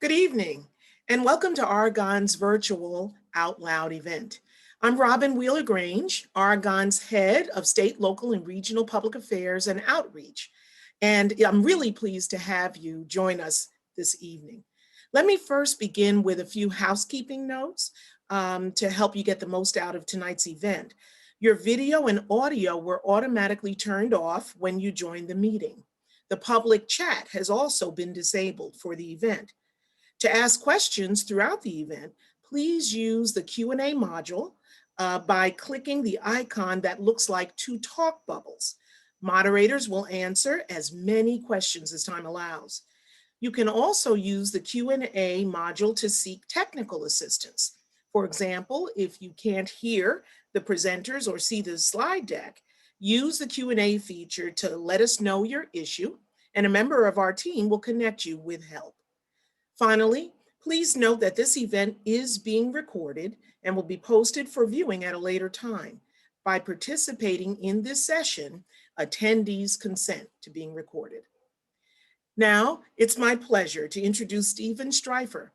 Good evening, and welcome to Argonne's virtual OutLoud event. I'm Robin Wheeler-Grange, Argonne's head of state, local, and regional public affairs and outreach. And I'm really pleased to have you join us this evening. Let me first begin with a few housekeeping notes to help you get the most out of tonight's event. Your video and audio were automatically turned off when you joined the meeting. The public chat has also been disabled for the event. To ask questions throughout the event, please use the Q&A module by clicking the icon that looks like two talk bubbles. Moderators will answer as many questions as time allows. You can also use the Q&A module to seek technical assistance. For example, if you can't hear the presenters or see the slide deck, use the Q&A feature to let us know your issue, and a member of our team will connect you with help. Finally, please note that this event is being recorded and will be posted for viewing at a later time. By participating in this session, attendees consent to being recorded. Now, it's my pleasure to introduce Stephen Streifer,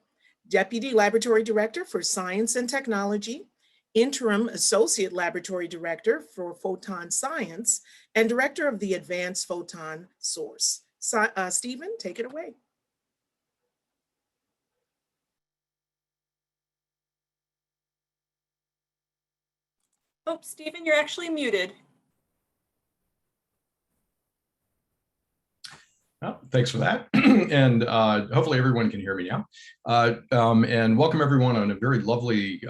Deputy Laboratory Director for Science and Technology, Interim Associate Laboratory Director for Photon Science, and Director of the Advanced Photon Source. Stephen, take it away. Oh, Stephen, you're actually muted. Oh, thanks for that. And hopefully everyone can hear me now. And welcome everyone on a very lovely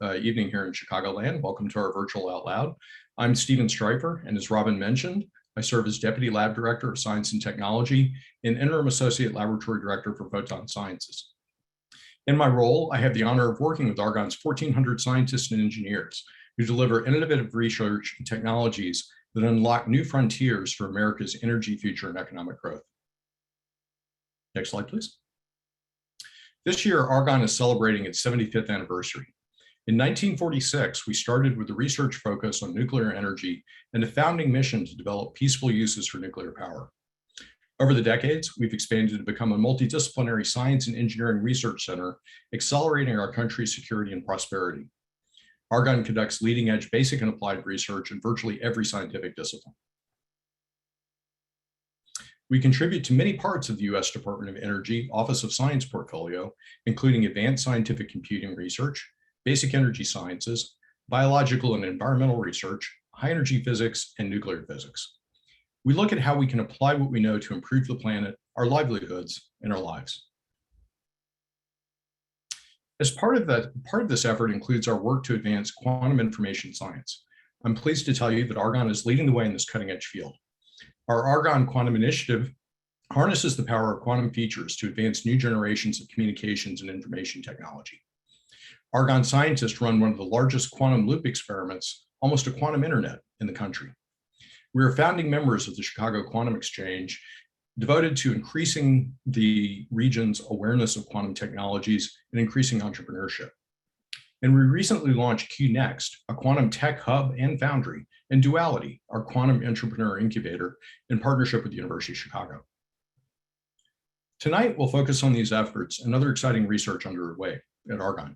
evening here in Chicagoland. Welcome to our virtual Out Loud. I'm Stephen Streifer, and as Robin mentioned, I serve as Deputy Lab Director of Science and Technology and Interim Associate Laboratory Director for Photon Sciences. In my role, I have the honor of working with Argonne's 1,400 scientists and engineers who deliver innovative research and technologies that unlock new frontiers for America's energy future and economic growth. Next slide, please. This year, Argonne is celebrating its 75th anniversary. In 1946, we started with a research focus on nuclear energy and a founding mission to develop peaceful uses for nuclear power. Over the decades, we've expanded to become a multidisciplinary science and engineering research center, accelerating our country's security and prosperity. Argonne conducts leading-edge basic and applied research in virtually every scientific discipline. We contribute to many parts of the U.S. Department of Energy Office of Science portfolio, including advanced scientific computing research, basic energy sciences, biological and environmental research, high-energy physics, and nuclear physics. We look at how we can apply what we know to improve the planet, our livelihoods, and our lives. As part of this effort includes our work to advance quantum information science. I'm pleased to tell you that Argonne is leading the way in this cutting-edge field. Our Argonne Quantum Initiative harnesses the power of quantum features to advance new generations of communications and information technology. Argonne scientists run one of the largest quantum loop experiments, almost a quantum internet, in the country. We are founding members of the Chicago Quantum Exchange, devoted to increasing the region's awareness of quantum technologies and increasing entrepreneurship. And we recently launched QNext, a quantum tech hub and foundry, and Duality, our quantum entrepreneur incubator, in partnership with the University of Chicago. Tonight, we'll focus on these efforts and other exciting research underway at Argonne.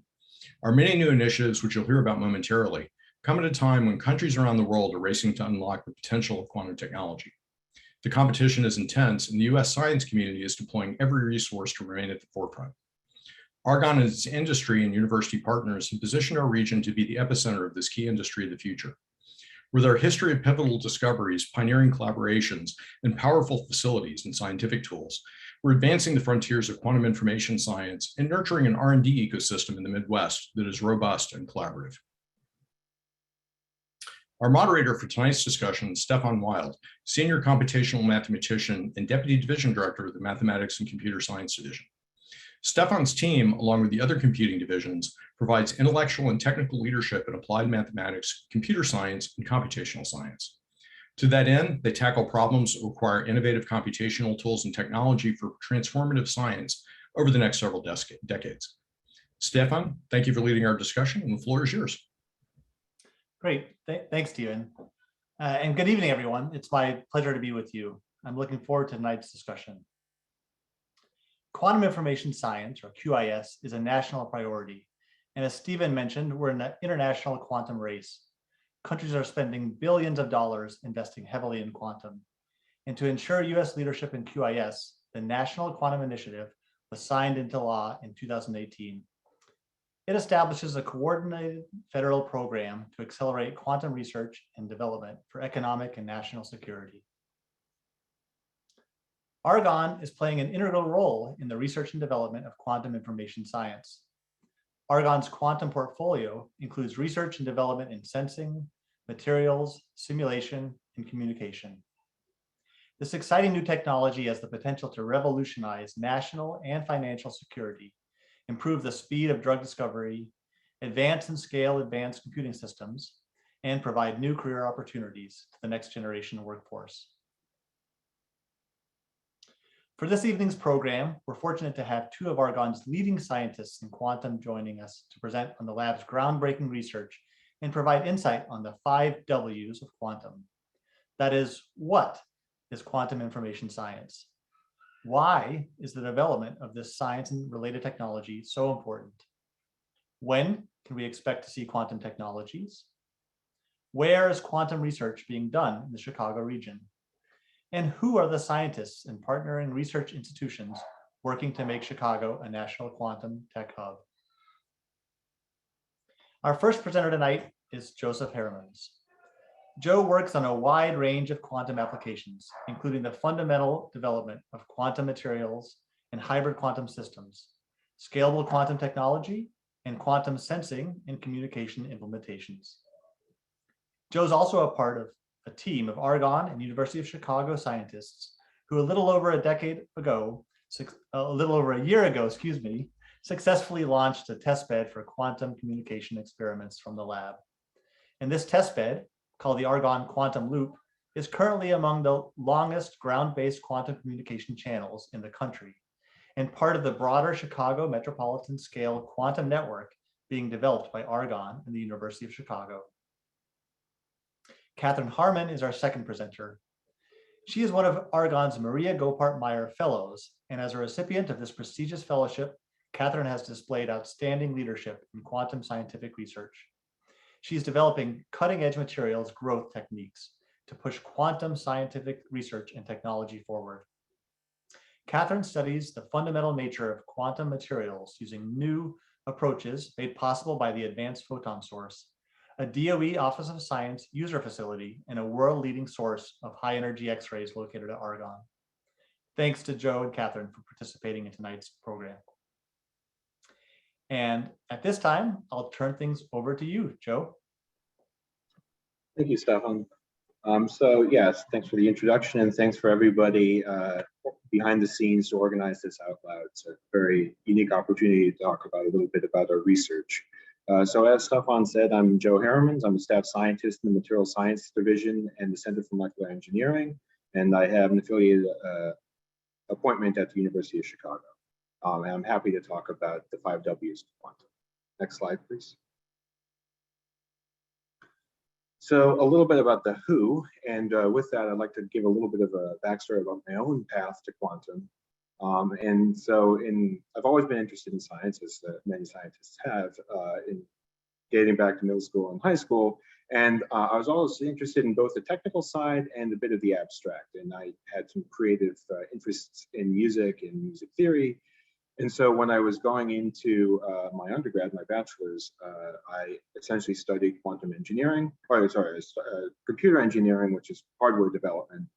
Our many new initiatives, which you'll hear about momentarily, come at a time when countries around the world are racing to unlock the potential of quantum technology. The competition is intense, and the U.S. science community is deploying every resource to remain at the forefront. Argonne and its industry and university partners have positioned our region to be the epicenter of this key industry of the future. With our history of pivotal discoveries, pioneering collaborations, and powerful facilities and scientific tools, we're advancing the frontiers of quantum information science and nurturing an R&D ecosystem in the Midwest that is robust and collaborative. Our moderator for tonight's discussion is Stefan Wild, Senior Computational Mathematician and Deputy Division Director of the Mathematics and Computer Science Division. Stefan's team, along with the other computing divisions, provides intellectual and technical leadership in applied mathematics, computer science, and computational science. To that end, they tackle problems that require innovative computational tools and technology for transformative science over the next several decades. Stefan, thank you for leading our discussion, and the floor is yours. Great, thanks, Stephen. And good evening, everyone. It's my pleasure to be with you. I'm looking forward to tonight's discussion. Quantum information science, or QIS, is a national priority. And as Stephen mentioned, we're in an international quantum race. Countries are spending billions of dollars investing heavily in quantum. And to ensure US leadership in QIS, the National Quantum Initiative was signed into law in 2018. It establishes a coordinated federal program to accelerate quantum research and development for economic and national security. Argonne is playing an integral role in the research and development of quantum information science. Argonne's quantum portfolio includes research and development in sensing, materials, simulation, and communication. This exciting new technology has the potential to revolutionize national and financial security, improve the speed of drug discovery, advance and scale advanced computing systems, and provide new career opportunities to the next generation workforce. For this evening's program, we're fortunate to have two of Argonne's leading scientists in quantum joining us to present on the lab's groundbreaking research and provide insight on the 5 W's of quantum. That is, what is quantum information science? Why is the development of this science and related technology so important? When can we expect to see quantum technologies? Where is quantum research being done in the Chicago region? And who are the scientists and partnering research institutions working to make Chicago a national quantum tech hub? Our first presenter tonight is Joseph Harmans. Joe works on a wide range of quantum applications, including the fundamental development of quantum materials and hybrid quantum systems, scalable quantum technology, and quantum sensing and communication implementations. Joe's also a part of a team of Argonne and University of Chicago scientists who a little over a year ago, successfully launched a testbed for quantum communication experiments from the lab. And this testbed, called the Argonne Quantum Loop, is currently among the longest ground-based quantum communication channels in the country, and part of the broader Chicago metropolitan scale quantum network being developed by Argonne and the University of Chicago. Catherine Harman is our second presenter. She is one of Argonne's Maria Gopart-Meyer Fellows, and as a recipient of this prestigious fellowship, Catherine has displayed outstanding leadership in quantum scientific research. She's developing cutting-edge materials growth techniques to push quantum scientific research and technology forward. Catherine studies the fundamental nature of quantum materials using new approaches made possible by the Advanced Photon Source, a DOE Office of Science user facility, and a world-leading source of high-energy X-rays located at Argonne. Thanks to Joe and Catherine for participating in tonight's program. And at this time, I'll turn things over to you, Joe. Thank you, Stefan. So yes, thanks for the introduction, and thanks for everybody behind the scenes to organize this out loud. It's a very unique opportunity to talk about a little bit about our research. So as Stefan said, I'm Joe Harmans. I'm a staff scientist in the Material Science Division and the Center for Molecular Engineering, and I have an affiliated appointment at the University of Chicago. And I'm happy to talk about the 5 W's of quantum. Next slide, please. So a little bit about the who, and with that, I'd like to give a little bit of a backstory about my own path to quantum. And so I've always been interested in science, as many scientists have, in dating back to middle school and high school. And I was always interested in both the technical side and a bit of the abstract. And I had some creative interests in music and music theory. And so when I was going into my undergrad, my bachelor's, I essentially studied quantum engineering, computer engineering, which is hardware development,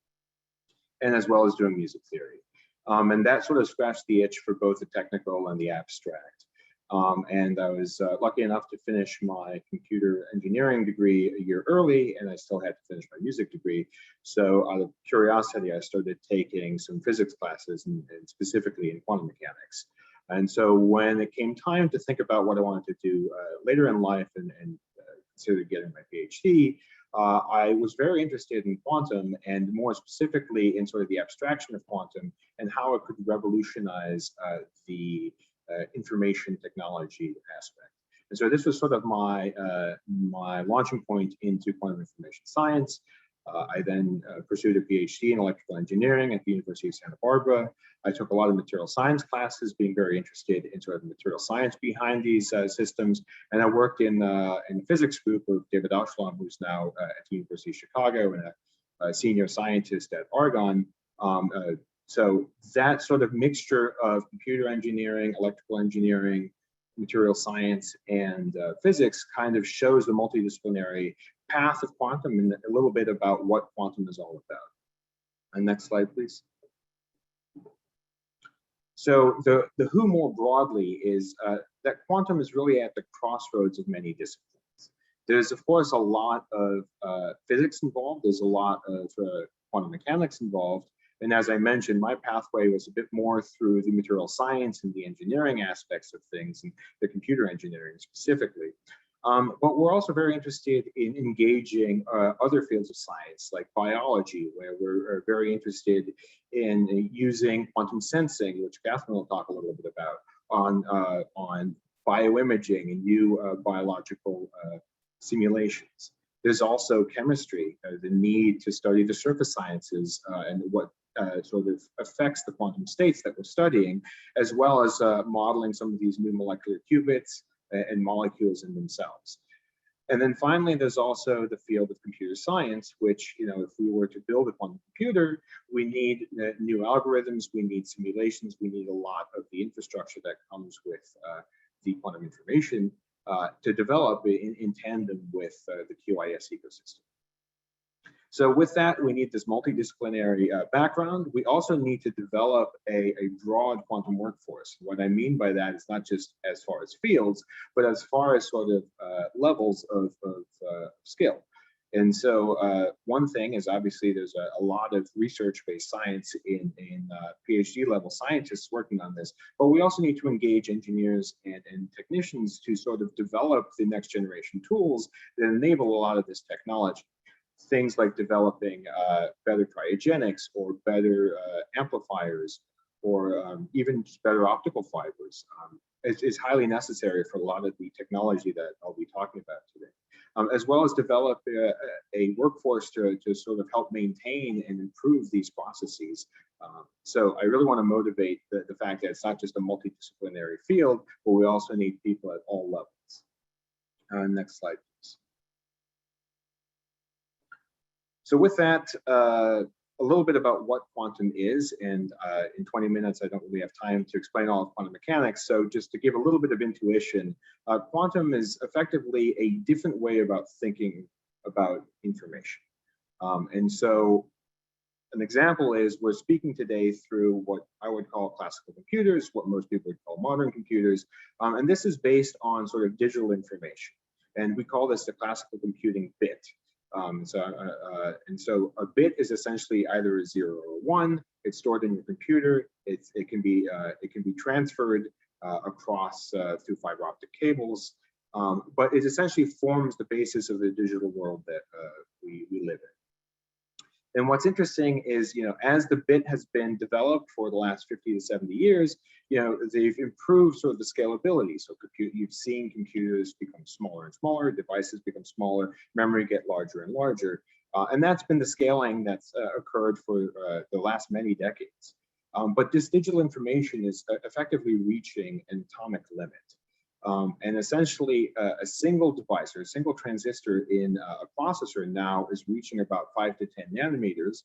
and as well as doing music theory. And that sort of scratched the itch for both the technical and the abstract. And I was lucky enough to finish my computer engineering degree a year early, and I still had to finish my music degree. So out of curiosity, I started taking some physics classes, and specifically in quantum mechanics. And so when it came time to think about what I wanted to do later in life and consider getting my PhD, I was very interested in quantum, and more specifically in sort of the abstraction of quantum and how it could revolutionize the information technology aspect. And so this was sort of my my launching point into quantum information science. I then pursued a PhD in electrical engineering at the University of Santa Barbara. I took a lot of material science classes, being very interested in sort of the material science behind these systems. And I worked in the physics group of David Ausschlamm, who's now at the University of Chicago and a senior scientist at Argonne. So that sort of mixture of computer engineering, electrical engineering, material science, and physics kind of shows the multidisciplinary path of quantum and a little bit about what quantum is all about. And next slide, please. So the who more broadly is that quantum is really at the crossroads of many disciplines. There's, of course, a lot of physics involved. There's a lot of quantum mechanics involved. And as I mentioned, my pathway was a bit more through the material science and the engineering aspects of things, and the computer engineering specifically. But we're also very interested in engaging other fields of science, like biology, where we're very interested in using quantum sensing, which Catherine will talk a little bit about, on bioimaging and new biological simulations. There's also chemistry, the need to study the surface sciences and what sort of affects the quantum states that we're studying, as well as modeling some of these new molecular qubits and molecules in themselves. And then finally, there's also the field of computer science, which, if we were to build a quantum computer, we need new algorithms, we need simulations, we need a lot of the infrastructure that comes with the quantum information to develop in tandem with the QIS ecosystem. So with that, we need this multidisciplinary background. We also need to develop a broad quantum workforce. What I mean by that is not just as far as fields, but as far as sort of levels of skill. And so one thing is obviously there's a lot of research-based science in PhD level scientists working on this, but we also need to engage engineers and technicians to sort of develop the next generation tools that enable a lot of this technology. Things like developing better cryogenics or better amplifiers or even just better optical fibers is highly necessary for a lot of the technology that I'll be talking about today, as well as develop a workforce to sort of help maintain and improve these processes. So I really want to motivate the fact that it's not just a multidisciplinary field, but we also need people at all levels. Next slide. So with that, a little bit about what quantum is, and in 20 minutes, I don't really have time to explain all of quantum mechanics. So just to give a little bit of intuition, quantum is effectively a different way about thinking about information. And so an example is we're speaking today through what I would call classical computers, what most people would call modern computers. And this is based on sort of digital information. And we call this the classical computing bit. And so a bit is essentially either a 0 or a 1. It's stored in your computer. It can be transferred across through fiber optic cables, but it essentially forms the basis of the digital world that we live in. And what's interesting is, as the bit has been developed for the last 50 to 70 years, they've improved sort of the scalability. So you've seen computers become smaller and smaller, devices become smaller, memory get larger and larger. And that's been the scaling that's occurred for the last many decades. But this digital information is effectively reaching an atomic limit. And essentially, a single device or a single transistor in a processor now is reaching about 5 to 10 nanometers.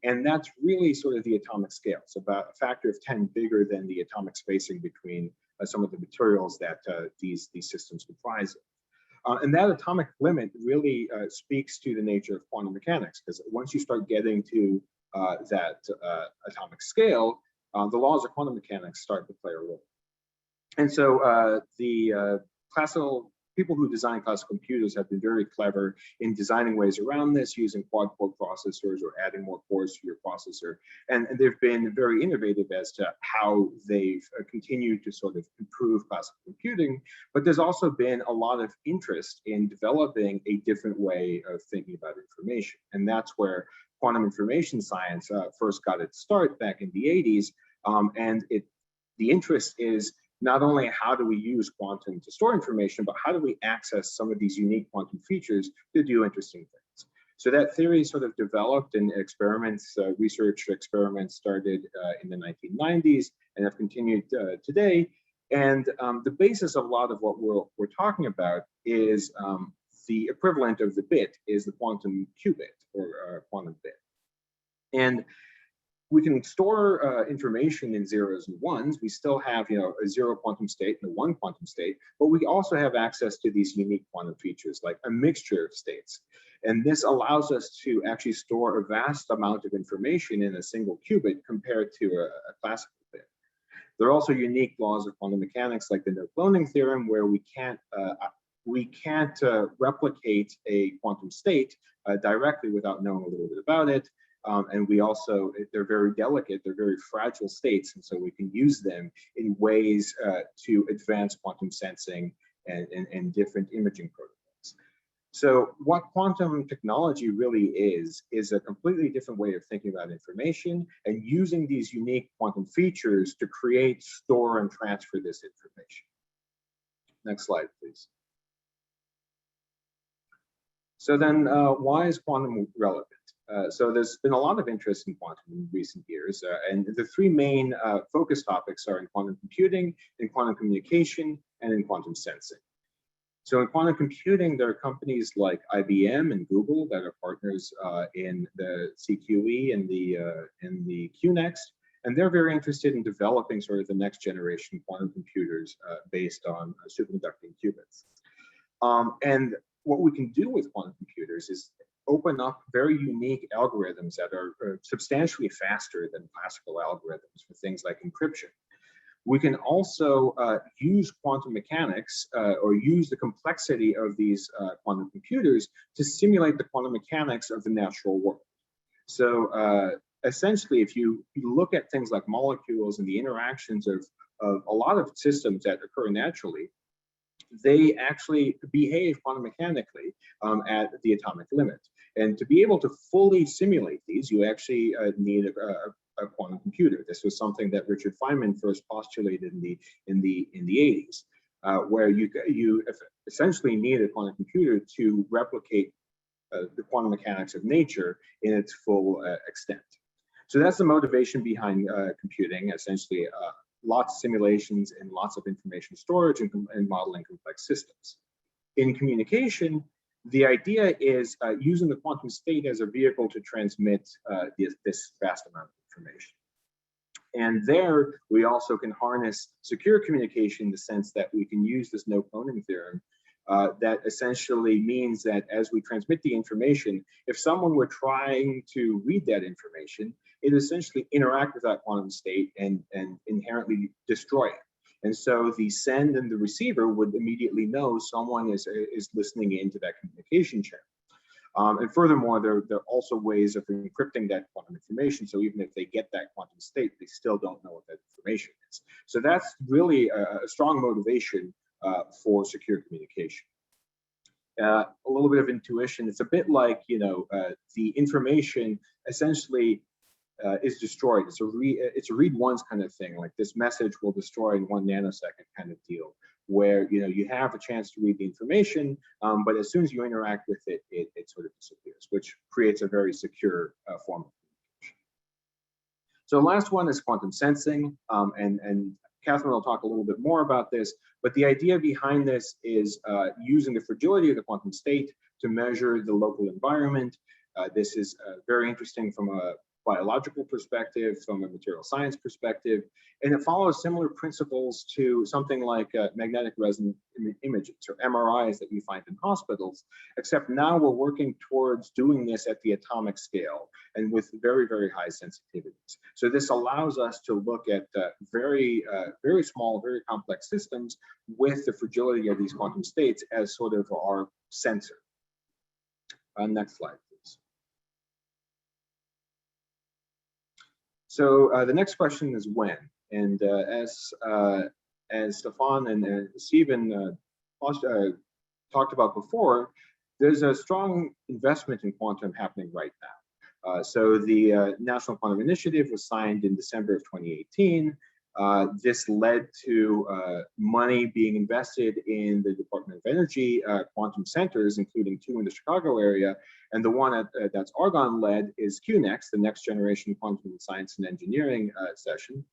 And that's really sort of the atomic scale. So about a factor of 10 bigger than the atomic spacing between some of the materials that these systems comprise of. And that atomic limit really speaks to the nature of quantum mechanics, because once you start getting to that atomic scale, the laws of quantum mechanics start to play a role. And so the classical people who design classical computers have been very clever in designing ways around this, using quad-core processors or adding more cores to your processor. And they've been very innovative as to how they've continued to sort of improve classical computing. But there's also been a lot of interest in developing a different way of thinking about information. And that's where quantum information science first got its start back in the 80s. And the interest is not only how do we use quantum to store information, but how do we access some of these unique quantum features to do interesting things. So that theory sort of developed in experiments, research experiments started in the 1990s and have continued today. And the basis of a lot of what we're talking about is the equivalent of the bit is the quantum qubit or quantum bit. And we can store information in zeros and ones. We still have, a zero quantum state and a one quantum state, but we also have access to these unique quantum features, like a mixture of states. And this allows us to actually store a vast amount of information in a single qubit compared to a classical bit. There are also unique laws of quantum mechanics, like the no-cloning theorem, where we can't replicate a quantum state directly without knowing a little bit about it. And we also, they're very delicate, they're very fragile states, and so we can use them in ways to advance quantum sensing and different imaging protocols. So what quantum technology really is a completely different way of thinking about information and using these unique quantum features to create, store, and transfer this information. Next slide, please. So then why is quantum relevant? So there's been a lot of interest in quantum in recent years, and the three main focus topics are in quantum computing, in quantum communication, and in quantum sensing. So in quantum computing, there are companies like IBM and Google that are partners in the CQE and the QNext, and they're very interested in developing sort of the next generation quantum computers based on superconducting qubits. And what we can do with quantum computers is open up very unique algorithms that are substantially faster than classical algorithms for things like encryption. We can also use quantum mechanics or use the complexity of these quantum computers to simulate the quantum mechanics of the natural world. So essentially, if you look at things like molecules and the interactions of a lot of systems that occur naturally, they actually behave quantum mechanically at the atomic limit. And to be able to fully simulate these, you actually need a quantum computer. This was something that Richard Feynman first postulated in the 80s, where you essentially need a quantum computer to replicate the quantum mechanics of nature in its full extent. So that's the motivation behind computing, essentially lots of simulations and lots of information storage and modeling complex systems. In communication, the idea is using the quantum state as a vehicle to transmit this vast amount of information. And there, we also can harness secure communication in the sense that we can use this no-cloning theorem that essentially means that as we transmit the information, if someone were trying to read that information, it essentially interact with that quantum state and inherently destroy it. And so the send and the receiver would immediately know someone is listening into that communication channel. And furthermore, there are also ways of encrypting that quantum information. So even if they get that quantum state, they still don't know what that information is. So that's really a strong motivation for secure communication. A little bit of intuition. It's a bit like, the information essentially is destroyed. It's a read once kind of thing. Like this message will destroy in 1 nanosecond kind of deal, where you have a chance to read the information, but as soon as you interact with it, it sort of disappears, which creates a very secure form of communication. So the last one is quantum sensing, and Catherine will talk a little bit more about this, but the idea behind this is using the fragility of the quantum state to measure the local environment. This is very interesting from a biological perspective, from a material science perspective, and it follows similar principles to something like magnetic resonance images or MRIs that you find in hospitals, except now we're working towards doing this at the atomic scale and with very, very high sensitivities. So this allows us to look at very small, very complex systems with the fragility of these quantum states as sort of our sensor. Next slide. So the next question is when, and as Stefan and Stephen talked about before, there's a strong investment in quantum happening right now. So the National Quantum Initiative was signed in December of 2018. This led to money being invested in the Department of Energy quantum centers, including 2 in the Chicago area, And the one that's Argonne led is QNext, the Next Generation Quantum Science and Engineering session.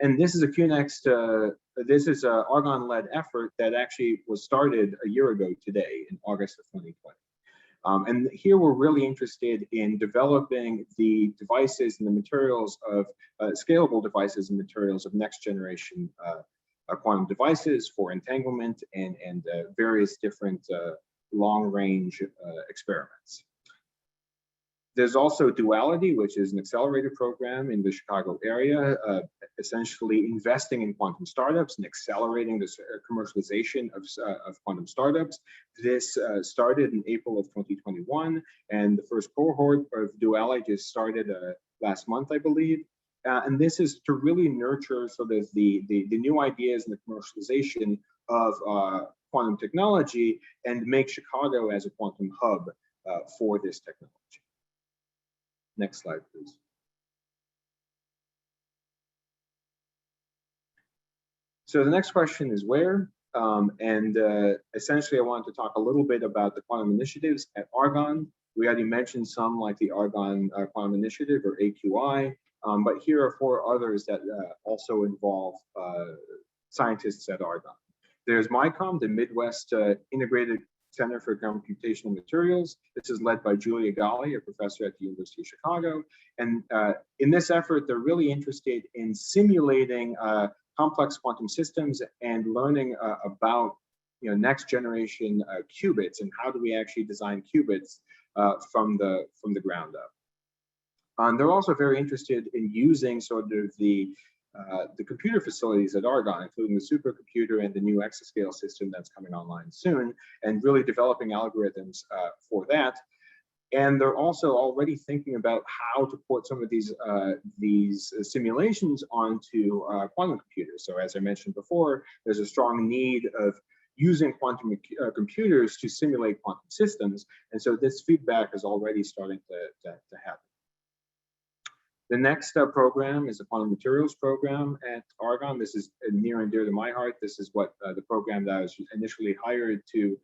And this is a QNext, this is an Argonne-led effort that actually was started a year ago today in August of 2020. And here we're really interested in developing the devices and the materials of scalable devices and materials of next generation quantum devices for entanglement and various different long-range experiments. There's also Duality, which is an accelerator program in the Chicago area, essentially investing in quantum startups and accelerating the commercialization of quantum startups. This started in April of 2021, and the first cohort of Duality just started last month, I believe. And this is to really nurture sort of the new ideas and the commercialization of quantum technology and make Chicago as a quantum hub for this technology. Next slide, please. So the next question is where? Essentially, I wanted to talk a little bit about the quantum initiatives at Argonne. We already mentioned some like the Argonne Quantum Initiative or AQI, but here are 4 others that also involve scientists at Argonne. There's MICOM, the Midwest Integrated Center for Computational Materials. This is led by Julia Gali, a professor at the University of Chicago. And in this effort, they're really interested in simulating complex quantum systems and learning about next generation qubits and how do we actually design qubits from the ground up. They're also very interested in using sort of the computer facilities at Argonne, including the supercomputer and the new exascale system that's coming online soon, and really developing algorithms for that. And they're also already thinking about how to port some of these simulations onto quantum computers. So as I mentioned before, there's a strong need of using quantum computers to simulate quantum systems. And so this feedback is already starting to happen. The next program is the Quantum Materials Program at Argonne. This is near and dear to my heart. This is what the program that I was initially hired to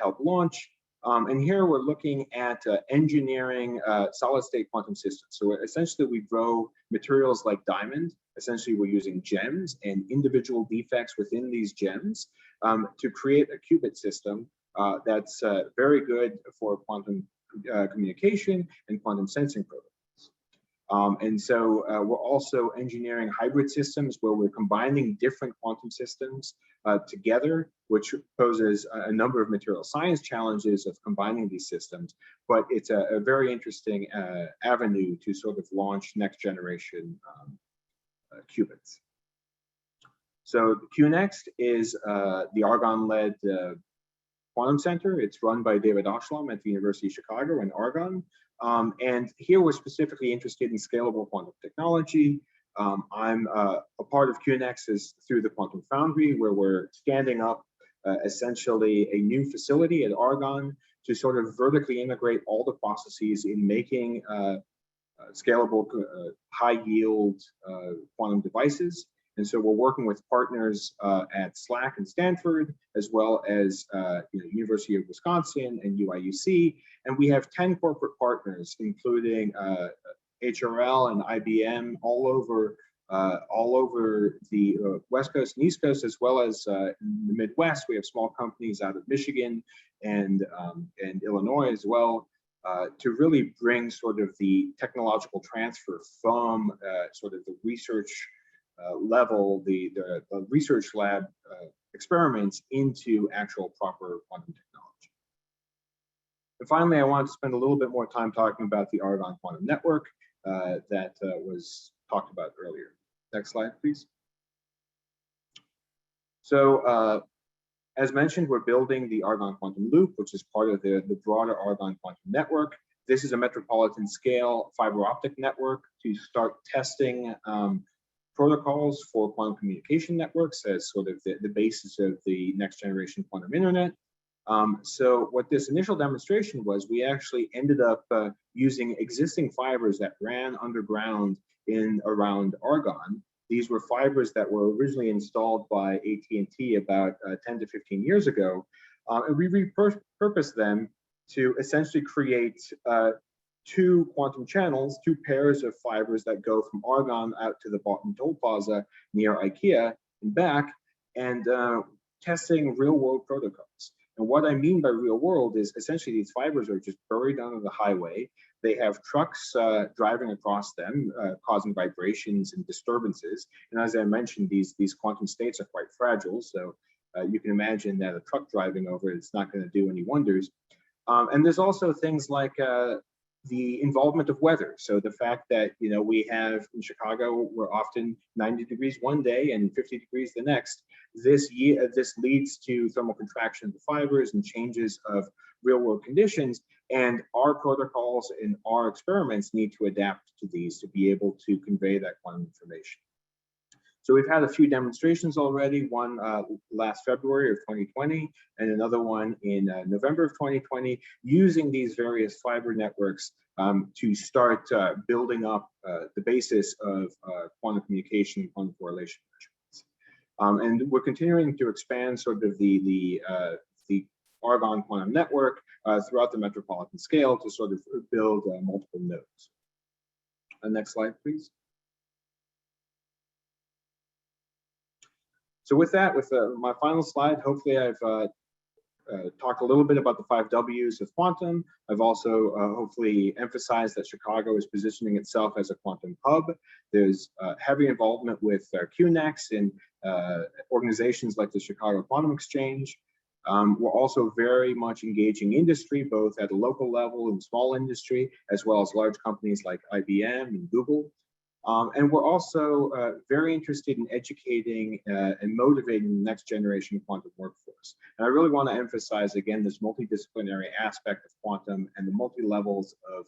help launch. And here we're looking at engineering solid-state quantum systems. So essentially we grow materials like diamond. Essentially we're using gems and individual defects within these gems to create a qubit system that's very good for quantum communication and quantum sensing protocols. And so we're also engineering hybrid systems where we're combining different quantum systems together, which poses a number of material science challenges of combining these systems. But it's a very interesting avenue to sort of launch next generation qubits. So QNext is the Argonne-led Quantum Center. It's run by David Oshlam at the University of Chicago in Argonne. And here we're specifically interested in scalable quantum technology. I'm a part of QNext is through the Quantum Foundry, where we're standing up essentially a new facility at Argonne to sort of vertically integrate all the processes in making scalable, high-yield quantum devices. And so we're working with partners at SLAC and Stanford, as well as University of Wisconsin and UIUC. And we have 10 corporate partners, including HRL and IBM all over the West Coast and East Coast, as well as in the Midwest. We have small companies out of Michigan and Illinois as well, to really bring sort of the technological transfer from sort of the research level, the research lab experiments into actual proper quantum technology. And finally, I wanted to spend a little bit more time talking about the Argonne Quantum Network that was talked about earlier. Next slide, please. So as mentioned, we're building the Argonne Quantum Loop, which is part of the broader Argonne Quantum Network. This is a metropolitan scale fiber optic network to start testing protocols for quantum communication networks as sort of the basis of the next generation quantum internet. So what this initial demonstration was, we actually ended up using existing fibers that ran underground in around Argonne. These were fibers that were originally installed by AT&T about 10 to 15 years ago. And we repurposed them to essentially create two quantum channels, two pairs of fibers that go from Argonne out to the Barton Toll Plaza near IKEA and back, and testing real-world protocols. And what I mean by real world is essentially these fibers are just buried under the highway. They have trucks driving across them, causing vibrations and disturbances. And as I mentioned, these quantum states are quite fragile. So you can imagine that a truck driving over it's not going to do any wonders. And there's also things like the involvement of weather. So the fact that, you know, we have in Chicago, we're often 90 degrees one day and 50 degrees the next. This leads to thermal contraction of the fibers and changes of real world conditions. And our protocols and our experiments need to adapt to these to be able to convey that quantum information. So we've had a few demonstrations already, one last February of 2020, and another one in November of 2020, using these various fiber networks to start building up the basis of quantum communication and quantum correlation measurements. And we're continuing to expand sort of the Argonne quantum network throughout the metropolitan scale to sort of build multiple nodes. Next slide, please. So with that, with my final slide, hopefully I've talked a little bit about the 5 Ws of quantum. I've also hopefully emphasized that Chicago is positioning itself as a quantum hub. There's heavy involvement with QNex and organizations like the Chicago Quantum Exchange. We're also very much engaging industry, both at a local level and small industry, as well as large companies like IBM and Google. And we're also very interested in educating and motivating the next generation quantum workforce. And I really want to emphasize, again, this multidisciplinary aspect of quantum and the multi-levels of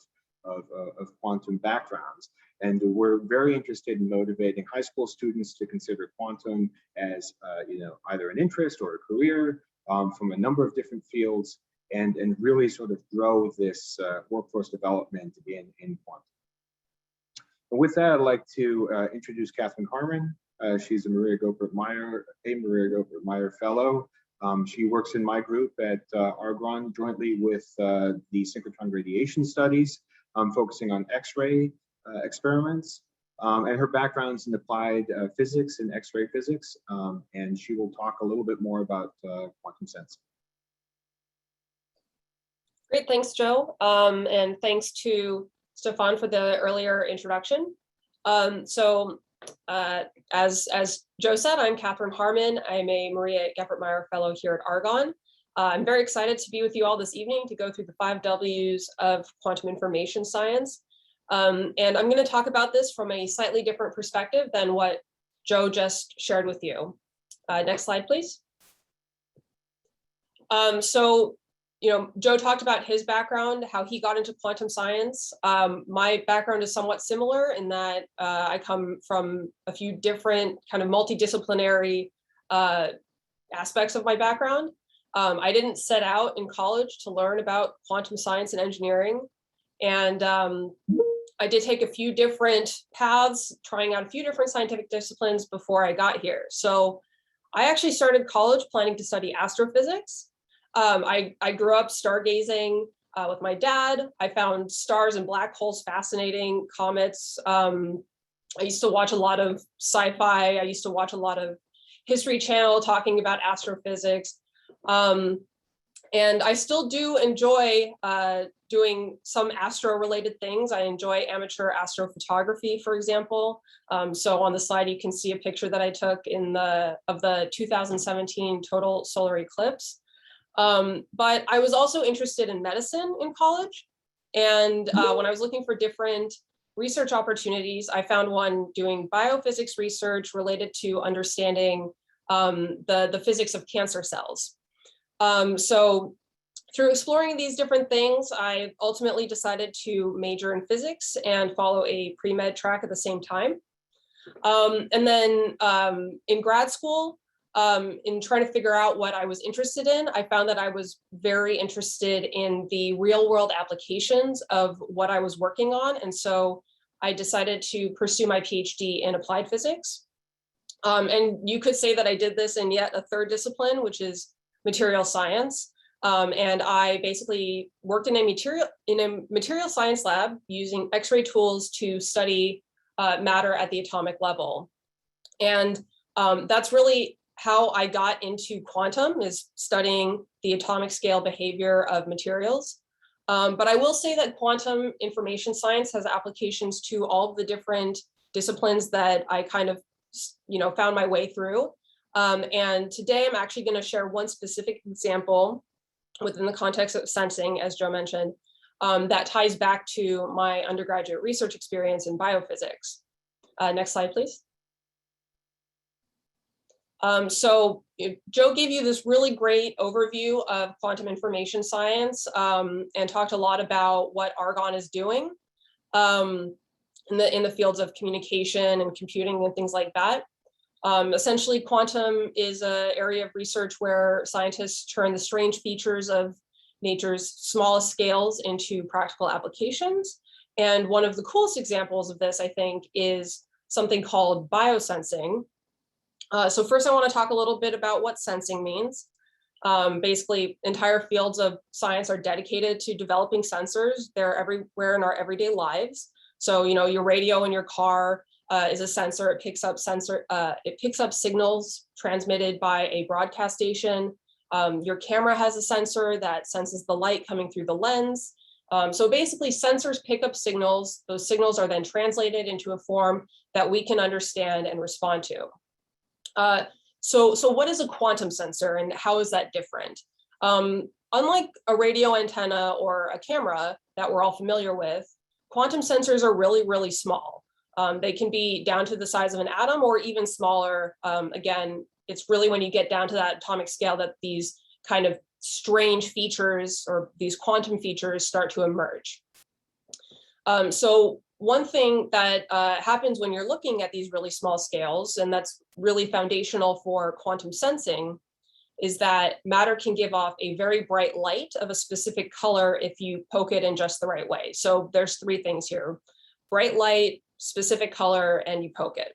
quantum backgrounds. And we're very interested in motivating high school students to consider quantum as you know, either an interest or a career from a number of different fields, and really sort of grow this workforce development in quantum. And with that, I'd like to introduce Catherine Harman. She's a Maria Goeppert Meyer Fellow. She works in my group at Argonne jointly with the synchrotron radiation studies, focusing on X-ray experiments. And her background's in applied physics and X-ray physics. And she will talk a little bit more about quantum sensing. Great, thanks, Joe. And thanks to Stefan for the earlier introduction. As Joe said, I'm Catherine Harman. I'm a Maria Goeppert Meyer Fellow here at Argonne. I'm very excited to be with you all this evening to go through the 5 Ws of quantum information science. And I'm going to talk about this from a slightly different perspective than what Joe just shared with you. Next slide, please. You know, Joe talked about his background, how he got into quantum science. My background is somewhat similar in that I come from a few different kind of multidisciplinary aspects of my background. I didn't set out in college to learn about quantum science and engineering. And I did take a few different paths, trying out a few different scientific disciplines before I got here. So I actually started college planning to study astrophysics. I grew up stargazing with my dad. I found stars and black holes fascinating, comets. I used to watch a lot of sci-fi. I used to watch a lot of History Channel talking about astrophysics. And I still do enjoy doing some astro-related things. I enjoy amateur astrophotography, for example. So on the slide, you can see a picture that I took of the 2017 total solar eclipse. But I was also interested in medicine in college. And when I was looking for different research opportunities, I found one doing biophysics research related to understanding the physics of cancer cells. So through exploring these different things, I ultimately decided to major in physics and follow a pre-med track at the same time. And then in grad school, in trying to figure out what I was interested in, I found that I was very interested in the real world applications of what I was working on. And so I decided to pursue my PhD in applied physics. And you could say that I did this in yet a third discipline, which is material science. And I basically worked in a material science lab using X-ray tools to study matter at the atomic level. And that's really how I got into quantum, is studying the atomic scale behavior of materials. But I will say that quantum information science has applications to all of the different disciplines that I kind of, found my way through. And today I'm actually going to share one specific example within the context of sensing, as Joe mentioned, that ties back to my undergraduate research experience in biophysics. Next slide, please. So Joe gave you this really great overview of quantum information science and talked a lot about what Argonne is doing in the fields of communication and computing and things like that. Essentially, quantum is an area of research where scientists turn the strange features of nature's smallest scales into practical applications. And one of the coolest examples of this, I think, is something called biosensing. So first, I want to talk a little bit about what sensing means. Basically, entire fields of science are dedicated to developing sensors. They're everywhere in our everyday lives. So, your radio in your car is a sensor. It picks up signals transmitted by a broadcast station. Your camera has a sensor that senses the light coming through the lens. So basically, sensors pick up signals. Those signals are then translated into a form that we can understand and respond to. So what is a quantum sensor and how is that different? Unlike a radio antenna or a camera that we're all familiar with, quantum sensors are really, really small. They can be down to the size of an atom or even smaller. Again, it's really when you get down to that atomic scale that these kind of strange features or these quantum features start to emerge. So one thing that happens when you're looking at these really small scales, and that's really foundational for quantum sensing, is that matter can give off a very bright light of a specific color if you poke it in just the right way. So there's three things here: bright light, specific color, and you poke it.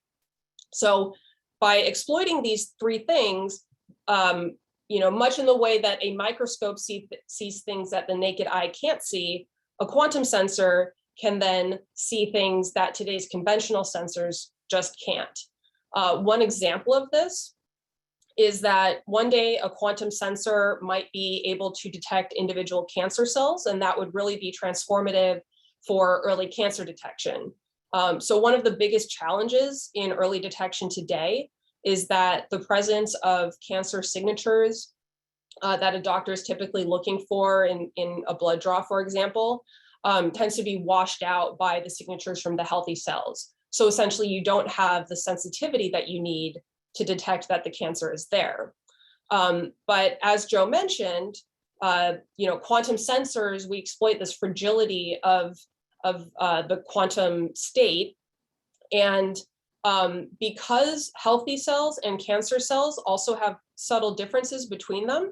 So by exploiting these three things, much in the way that a microscope sees things that the naked eye can't see, a quantum sensor can then see things that today's conventional sensors just can't. One example of this is that one day a quantum sensor might be able to detect individual cancer cells, and that would really be transformative for early cancer detection. So one of the biggest challenges in early detection today is that the presence of cancer signatures that a doctor is typically looking for in a blood draw, for example, tends to be washed out by the signatures from the healthy cells. So essentially, you don't have the sensitivity that you need to detect that the cancer is there. But as Joe mentioned, quantum sensors, we exploit this fragility of the quantum state. And because healthy cells and cancer cells also have subtle differences between them,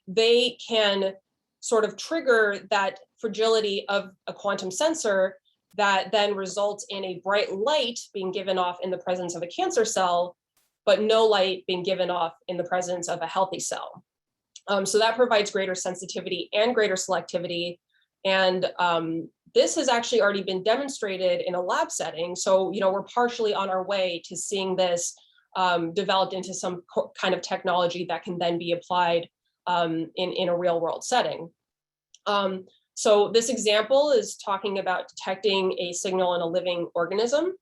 they can sort of trigger that fragility of a quantum sensor that then results in a bright light being given off in the presence of a cancer cell, but no light being given off in the presence of a healthy cell. So that provides greater sensitivity and greater selectivity. And this has actually already been demonstrated in a lab setting. So, we're partially on our way to seeing this developed into some kind of technology that can then be applied in a real world setting. So this example is talking about detecting a signal in a living organism.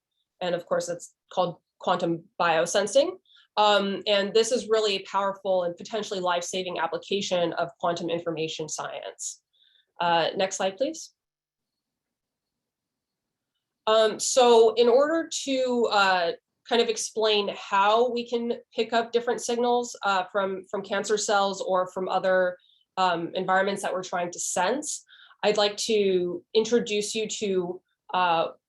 And of course, it's called quantum biosensing. And this is really a powerful and potentially life-saving application of quantum information science. Next slide, please. So in order to kind of explain how we can pick up different signals from cancer cells or from other environments that we're trying to sense, I'd like to introduce you to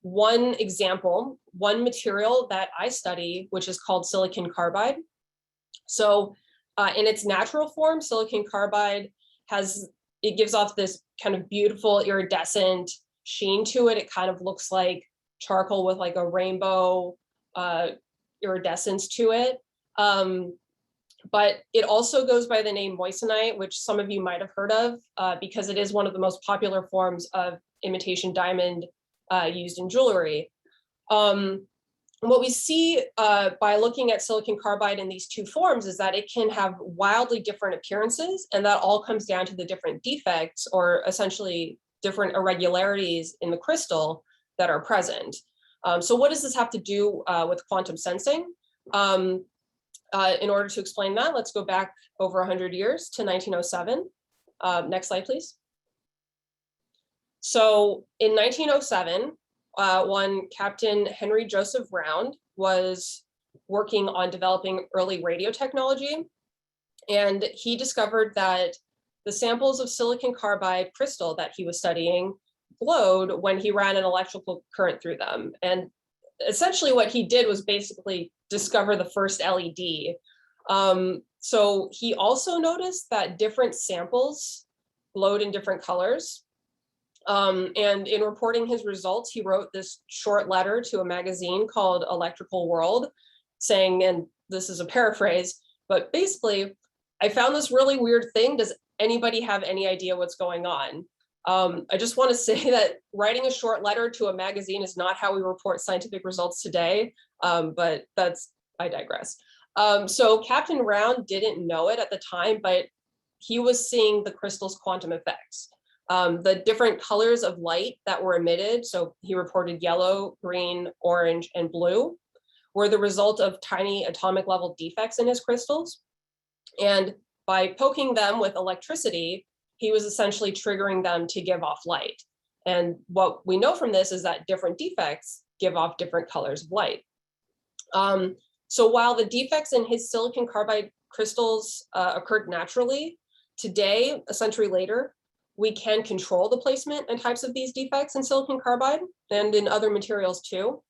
one example, one material that I study, which is called silicon carbide. So in its natural form, silicon carbide gives off this kind of beautiful iridescent sheen to it. It kind of looks like charcoal with like a rainbow iridescence to it. But it also goes by the name moissanite, which some of you might have heard of because it is one of the most popular forms of imitation diamond used in jewelry. What we see by looking at silicon carbide in these two forms is that it can have wildly different appearances, and that all comes down to the different defects or essentially different irregularities in the crystal that are present. So what does this have to do with quantum sensing? In order to explain that, let's go back over 100 years to 1907. Next slide, please. So in 1907, one Captain Henry Joseph Round was working on developing early radio technology. And he discovered that the samples of silicon carbide crystal that he was studying glowed when he ran an electrical current through them. And essentially what he did was basically discover the first LED. So he also noticed that different samples glowed in different colors. And in reporting his results, he wrote this short letter to a magazine called Electrical World saying, and this is a paraphrase, but basically, I found this really weird thing. Does anybody have any idea what's going on? I just want to say that writing a short letter to a magazine is not how we report scientific results today, but I digress. So Captain Round didn't know it at the time, but he was seeing the crystal's quantum effects. The different colors of light that were emitted, so he reported yellow, green, orange, and blue, were the result of tiny atomic level defects in his crystals. And by poking them with electricity, he was essentially triggering them to give off light. And what we know from this is that different defects give off different colors of light. So while the defects in his silicon carbide crystals occurred naturally, today, a century later, we can control the placement and types of these defects in silicon carbide and in other materials too.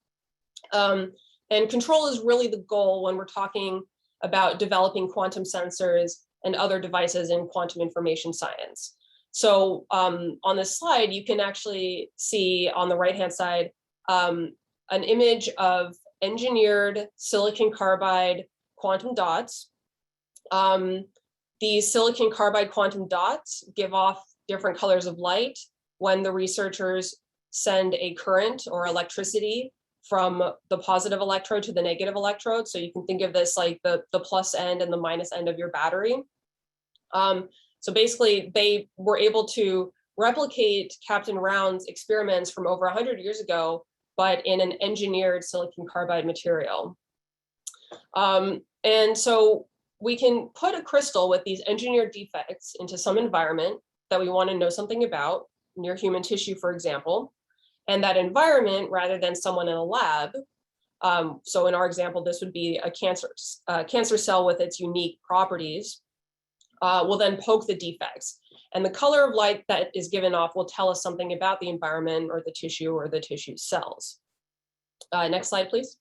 And control is really the goal when we're talking about developing quantum sensors and other devices in quantum information science. So on this slide, you can actually see on the right-hand side an image of engineered silicon carbide quantum dots. These silicon carbide quantum dots give off different colors of light when the researchers send a current or electricity from the positive electrode to the negative electrode. So you can think of this like the plus end and the minus end of your battery. So basically they were able to replicate Captain Round's experiments from over 100 years ago, but in an engineered silicon carbide material. And so we can put a crystal with these engineered defects into some environment that we want to know something about, near human tissue, for example, and that environment, rather than someone in a lab, so in our example, this would be a cancer cell with its unique properties, will then poke the defects. And the color of light that is given off will tell us something about the environment or the tissue cells. Next slide, please.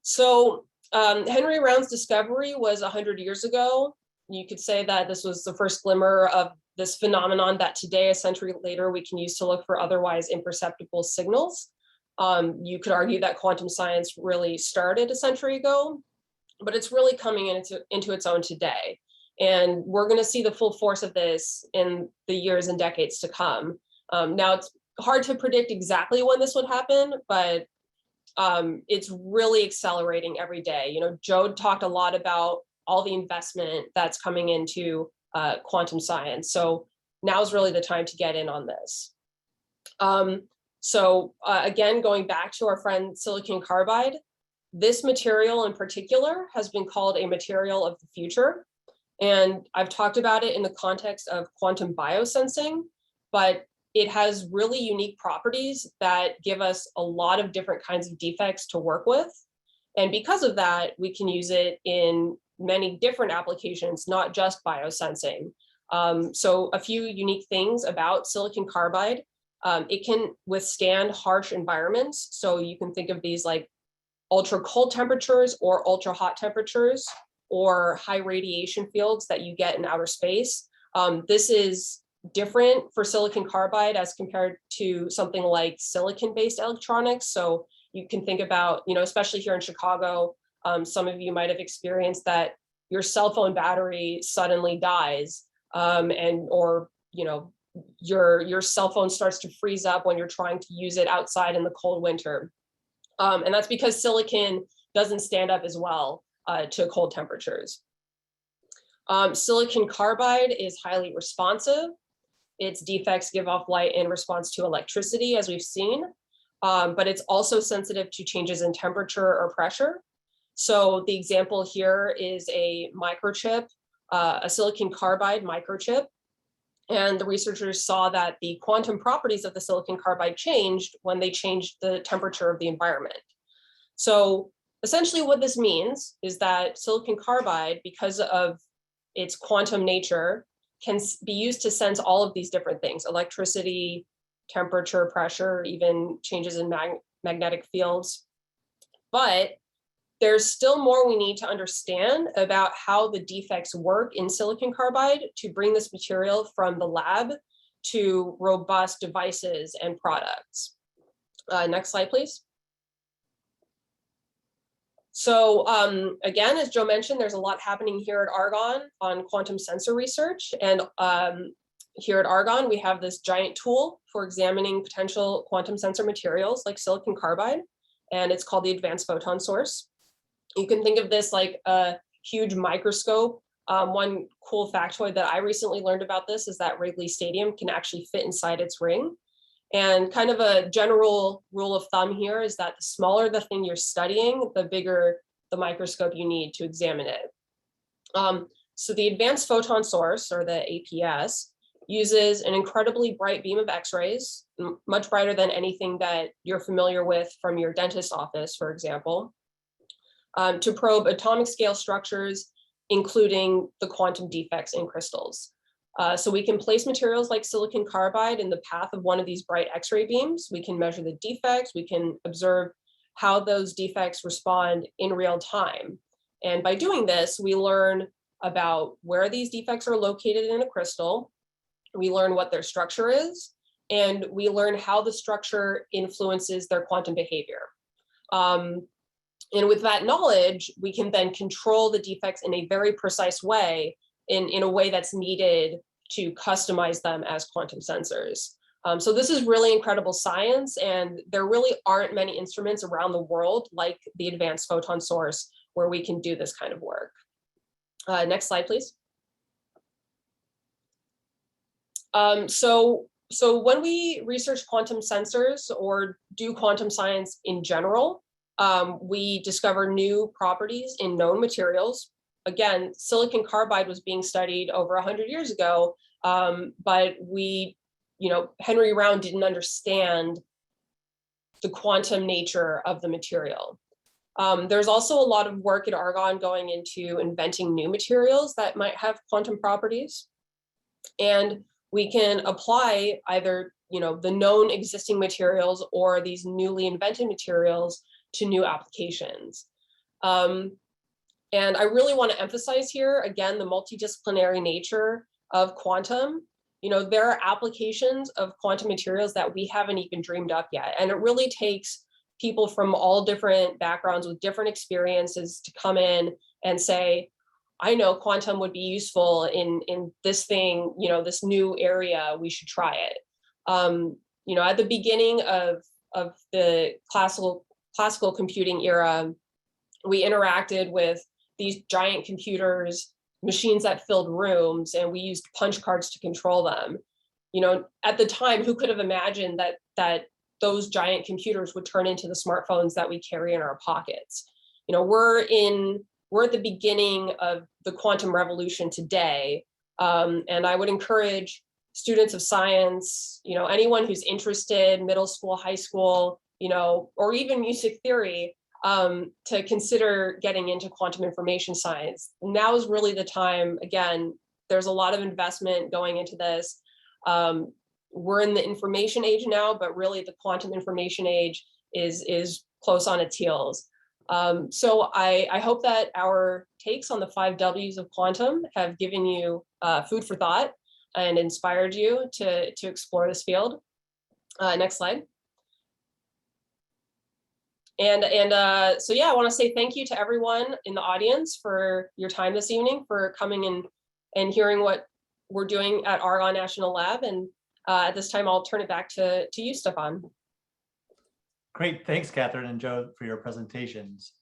So Henry Round's discovery was 100 years ago. You could say that this was the first glimmer of this phenomenon that today, a century later, we can use to look for otherwise imperceptible signals. You could argue that quantum science really started a century ago, but it's really coming into its own today. And we're going to see the full force of this in the years and decades to come. Now, it's hard to predict exactly when this would happen, but it's really accelerating every day. You know, Joe talked a lot about all the investment that's coming into quantum science. So now's really the time to get in on this. Again, going back to our friend silicon carbide, this material in particular has been called a material of the future. And I've talked about it in the context of quantum biosensing, but it has really unique properties that give us a lot of different kinds of defects to work with. And because of that, we can use it in many different applications, not just biosensing. So a few unique things about silicon carbide. It can withstand harsh environments. So you can think of these like ultra cold temperatures or ultra hot temperatures or high radiation fields that you get in outer space. This is different for silicon carbide as compared to something like silicon-based electronics. So you can think about, you know, especially here in Chicago, Some of you might have experienced that your cell phone battery suddenly dies, or your cell phone starts to freeze up when you're trying to use it outside in the cold winter. And that's because silicon doesn't stand up as well to cold temperatures. Silicon carbide is highly responsive. Its defects give off light in response to electricity, as we've seen, but it's also sensitive to changes in temperature or pressure. So the example here is a microchip, a silicon carbide microchip. And the researchers saw that the quantum properties of the silicon carbide changed when they changed the temperature of the environment. So essentially what this means is that silicon carbide, because of its quantum nature, can be used to sense all of these different things: electricity, temperature, pressure, even changes in magnetic fields. But there's still more we need to understand about how the defects work in silicon carbide to bring this material from the lab to robust devices and products. Next slide, please. So again, as Joe mentioned, there's a lot happening here at Argonne on quantum sensor research. And here at Argonne, we have this giant tool for examining potential quantum sensor materials like silicon carbide, and it's called the Advanced Photon Source. You can think of this like a huge microscope. One cool factoid that I recently learned about this is that Wrigley Stadium can actually fit inside its ring. And kind of a general rule of thumb here is that the smaller the thing you're studying, the bigger the microscope you need to examine it. So the Advanced Photon Source, or the APS, uses an incredibly bright beam of X-rays, much brighter than anything that you're familiar with from your dentist's office, for example, to probe atomic scale structures, including the quantum defects in crystals. So we can place materials like silicon carbide in the path of one of these bright X-ray beams. We can measure the defects. We can observe how those defects respond in real time. And by doing this, we learn about where these defects are located in a crystal. We learn what their structure is, and we learn how the structure influences their quantum behavior. And with that knowledge, we can then control the defects in a very precise way, in a way that's needed to customize them as quantum sensors. So this is really incredible science, and there really aren't many instruments around the world like the Advanced Photon Source where we can do this kind of work. Next slide, please. So when we research quantum sensors or do quantum science in general, we discover new properties in known materials. Again, silicon carbide was being studied over 100 years ago, but Henry Round didn't understand the quantum nature of the material. There's also a lot of work at Argonne going into inventing new materials that might have quantum properties. And we can apply either the known existing materials or these newly invented materials to new applications. And I really want to emphasize here, again, the multidisciplinary nature of quantum. There are applications of quantum materials that we haven't even dreamed up yet. And it really takes people from all different backgrounds with different experiences to come in and say, I know quantum would be useful in this thing, this new area, we should try it. At the beginning of the classical computing era, we interacted with these giant computers, machines that filled rooms, and we used punch cards to control them. At the time, who could have imagined that those giant computers would turn into the smartphones that we carry in our pockets? We're at the beginning of the quantum revolution today, and I would encourage students of science, anyone who's interested, middle school, high school, or even music theory, to consider getting into quantum information science. Now is really the time. Again, there's a lot of investment going into this. We're in the information age now, but really the quantum information age is close on its heels. So I hope that our takes on the 5 W's of quantum have given you food for thought and inspired you to explore this field. Next slide. So yeah, I want to say thank you to everyone in the audience for your time this evening, for coming in and hearing what we're doing at Argonne National Lab. And at this time, I'll turn it back to you, Stefan. Great, thanks, Catherine and Joe, for your presentations.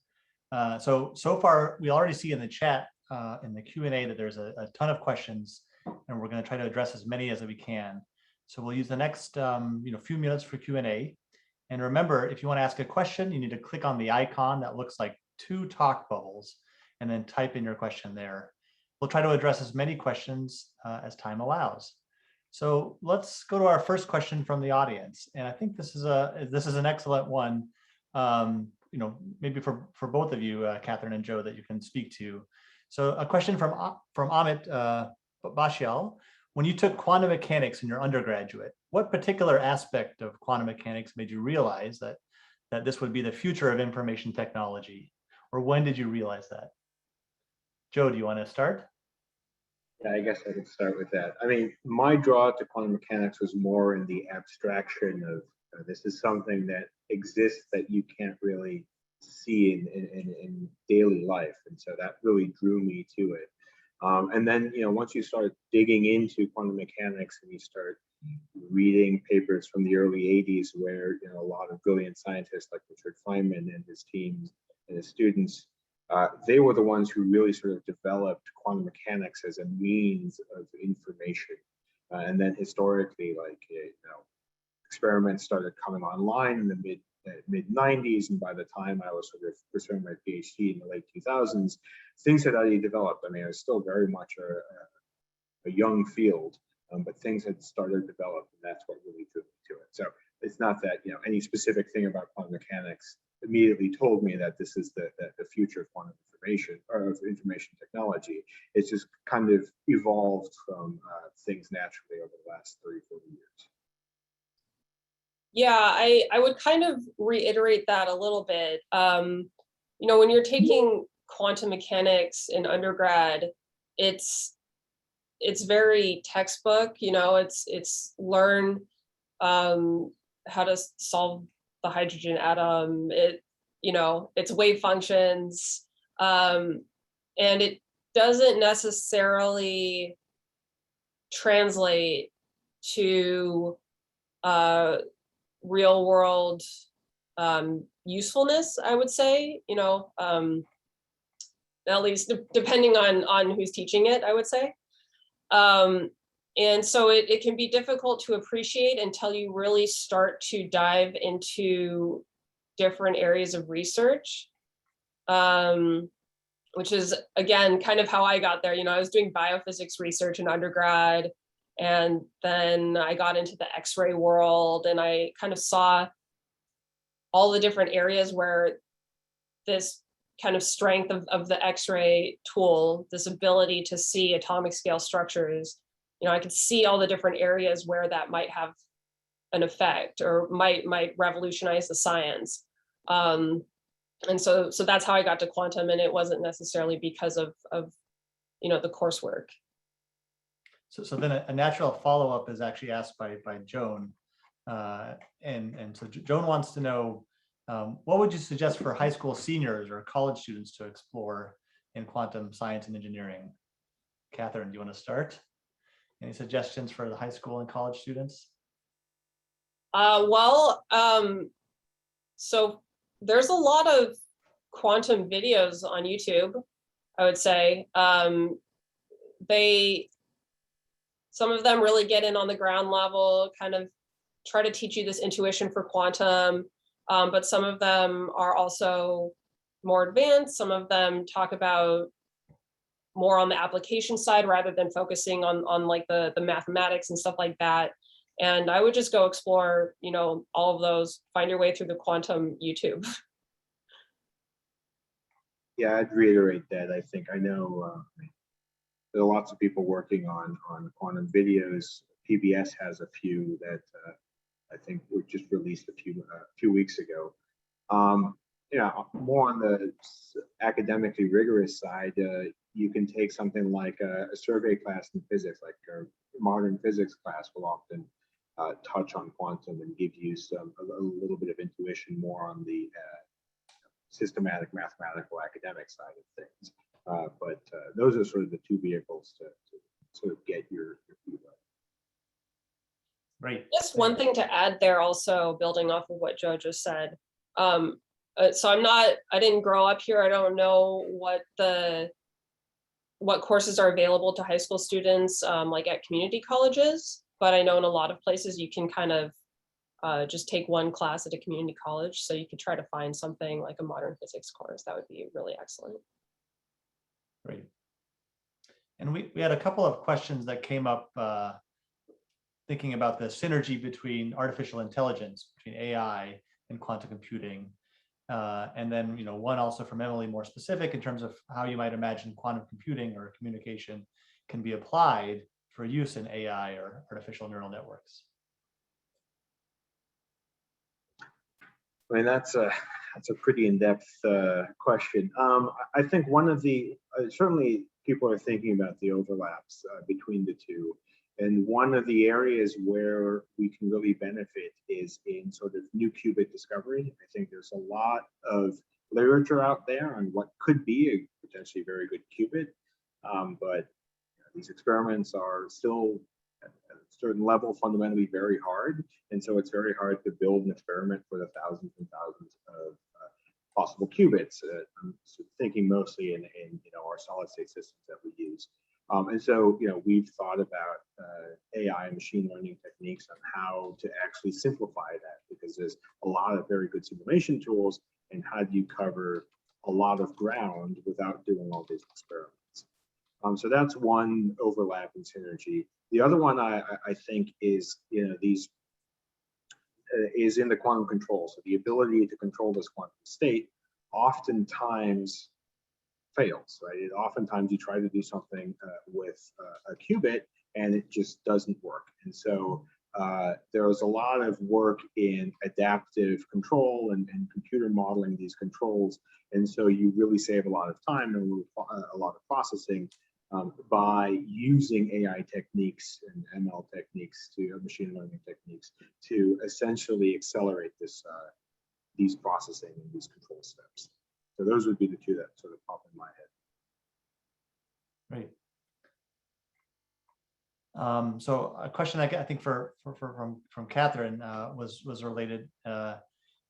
So far, we already see in the chat, in the Q&A, that there's a ton of questions, and we're going to try to address as many as we can. So we'll use the next few minutes for Q&A. And remember, if you want to ask a question, you need to click on the icon that looks like 2 talk bubbles and then type in your question there. We'll try to address as many questions as time allows. So let's go to our first question from the audience. And I think this is an excellent one, maybe for both of you, Catherine and Joe, that you can speak to. So a question from Amit Bashial. When you took quantum mechanics in your undergraduate, what particular aspect of quantum mechanics made you realize that this would be the future of information technology? Or when did you realize that? Joe, do you want to start? Yeah, I guess I could start with that. I mean, my draw to quantum mechanics was more in the abstraction of this is something that exists that you can't really see in daily life. And so that really drew me to it. And then, once you start digging into quantum mechanics and you start reading papers from the early 80s where, a lot of brilliant scientists like Richard Feynman and his teams and his students, they were the ones who really sort of developed quantum mechanics as a means of information. And then historically, experiments started coming online in the mid 90s, and by the time I was sort of pursuing my PhD in the late 2000s, things had already developed. I mean, it was still very much a young field, but things had started to develop, and that's what really drew me to it. So it's not that any specific thing about quantum mechanics immediately told me that this is the future of quantum information or of information technology. It's just kind of evolved from things naturally over the last 30, 40 years. Yeah, I would kind of reiterate that a little bit. When you're taking quantum mechanics in undergrad, it's very textbook. It's learn how to solve the hydrogen atom. It's wave functions, and it doesn't necessarily translate to real world usefulness, I would say, at least depending on who's teaching it, I would say. And so it can be difficult to appreciate until you really start to dive into different areas of research, which is, again, kind of how I got there. I was doing biophysics research in undergrad, and then I got into the X-ray world, and I kind of saw all the different areas where this kind of strength of the X-ray tool, this ability to see atomic scale structures, I could see all the different areas where that might have an effect or might revolutionize the science. And so that's how I got to quantum, and it wasn't necessarily because of the coursework. So then a natural follow-up is actually asked by Joan. And so Joan wants to know, what would you suggest for high school seniors or college students to explore in quantum science and engineering? Catherine, do you want to start? Any suggestions for the high school and college students? So there's a lot of quantum videos on YouTube, I would say. Some of them really get in on the ground level, kind of try to teach you this intuition for quantum, but some of them are also more advanced. Some of them talk about more on the application side rather than focusing on like the mathematics and stuff like that. And I would just go explore, all of those, find your way through the quantum YouTube. Yeah, I'd reiterate that. I think I know there are lots of people working on quantum videos. PBS has a few that I think were just released a few weeks ago. More on the academically rigorous side, you can take something like a survey class in physics, like a modern physics class will often touch on quantum and give you a little bit of intuition more on the systematic mathematical academic side of things. But those are sort of the two vehicles to sort of get your feet wet. Great. Just one thing to add there also, building off of what Joe just said. So I didn't grow up here. I don't know what courses are available to high school students, like at community colleges, but I know in a lot of places you can kind of just take one class at a community college. So you could try to find something like a modern physics course. That would be really excellent. Great. And we had a couple of questions that came up thinking about the synergy between artificial intelligence, between AI and quantum computing. And then, one also from Emily, more specific in terms of how you might imagine quantum computing or communication can be applied for use in AI or artificial neural networks. I mean, that's a pretty in-depth question. I think one of the certainly people are thinking about the overlaps between the two, and one of the areas where we can really benefit is in sort of new qubit discovery. I think there's a lot of literature out there on what could be a potentially very good qubit, but these experiments are still at a certain level fundamentally very hard, and so it's very hard to build an experiment for the thousands and thousands of possible qubits. I'm thinking mostly in our solid state systems that we use. And so, we've thought about AI and machine learning techniques on how to actually simplify that, because there's a lot of very good simulation tools, and how do you cover a lot of ground without doing all these experiments? So that's one overlap in synergy. The other one I think is, is in the quantum control. So the ability to control this quantum state oftentimes fails, right? Oftentimes you try to do something with a qubit and it just doesn't work. And so there was a lot of work in adaptive control and computer modeling these controls. And so you really save a lot of time and a lot of processing by using AI techniques and ML techniques to machine learning techniques to essentially accelerate these processing and these control steps. So those would be the two that sort of pop in my head. Great. So a question I think from Catherine was related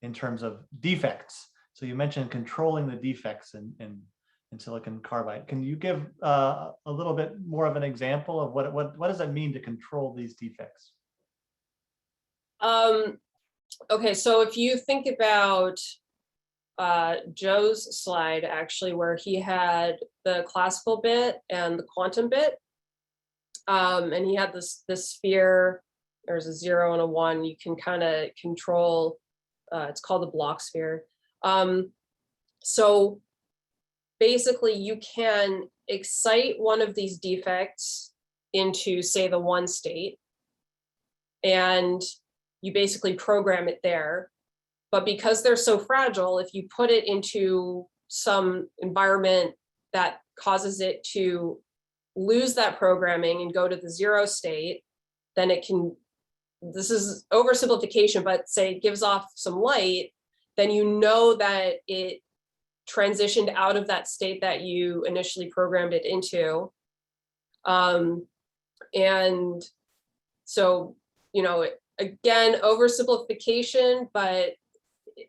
in terms of defects. So you mentioned controlling the defects in silicon carbide. Can you give a little bit more of an example of what does it mean to control these defects? Okay, so if you think about Joe's slide, actually, where he had the classical bit and the quantum bit, and he had this sphere. There's a 0 and a 1. You can kind of control. It's called the block sphere. So basically, you can excite one of these defects into, say, the 1 state, and you basically program it there. But because they're so fragile, if you put it into some environment that causes it to lose that programming and go to the 0 state, then it can, this is oversimplification, but say it gives off some light, then you know that it transitioned out of that state that you initially programmed it into. And so, again, oversimplification, but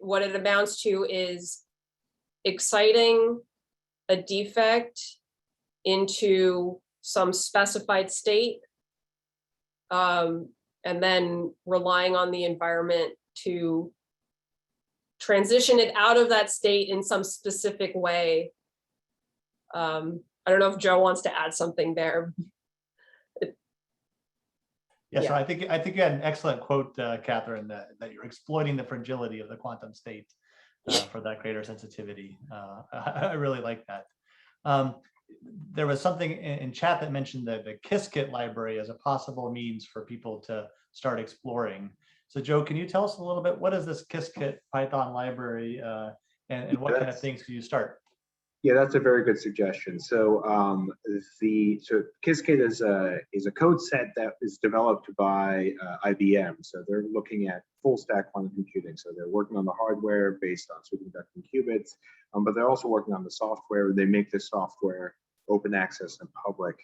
what it amounts to is exciting a defect into some specified state, and then relying on the environment to transition it out of that state in some specific way. I don't know if Joe wants to add something there. Yeah, so I think you had an excellent quote, Catherine, that you're exploiting the fragility of the quantum state for that greater sensitivity. I really like that. There was something in chat that mentioned the Qiskit library as a possible means for people to start exploring. So Joe, can you tell us a little bit, what is this Qiskit Python library and what kind of things can you start? Yeah, that's a very good suggestion. So Qiskit is a code set that is developed by IBM. So they're looking at full stack quantum computing. So they're working on the hardware based on superconducting qubits, but they're also working on the software. They make this software open access and public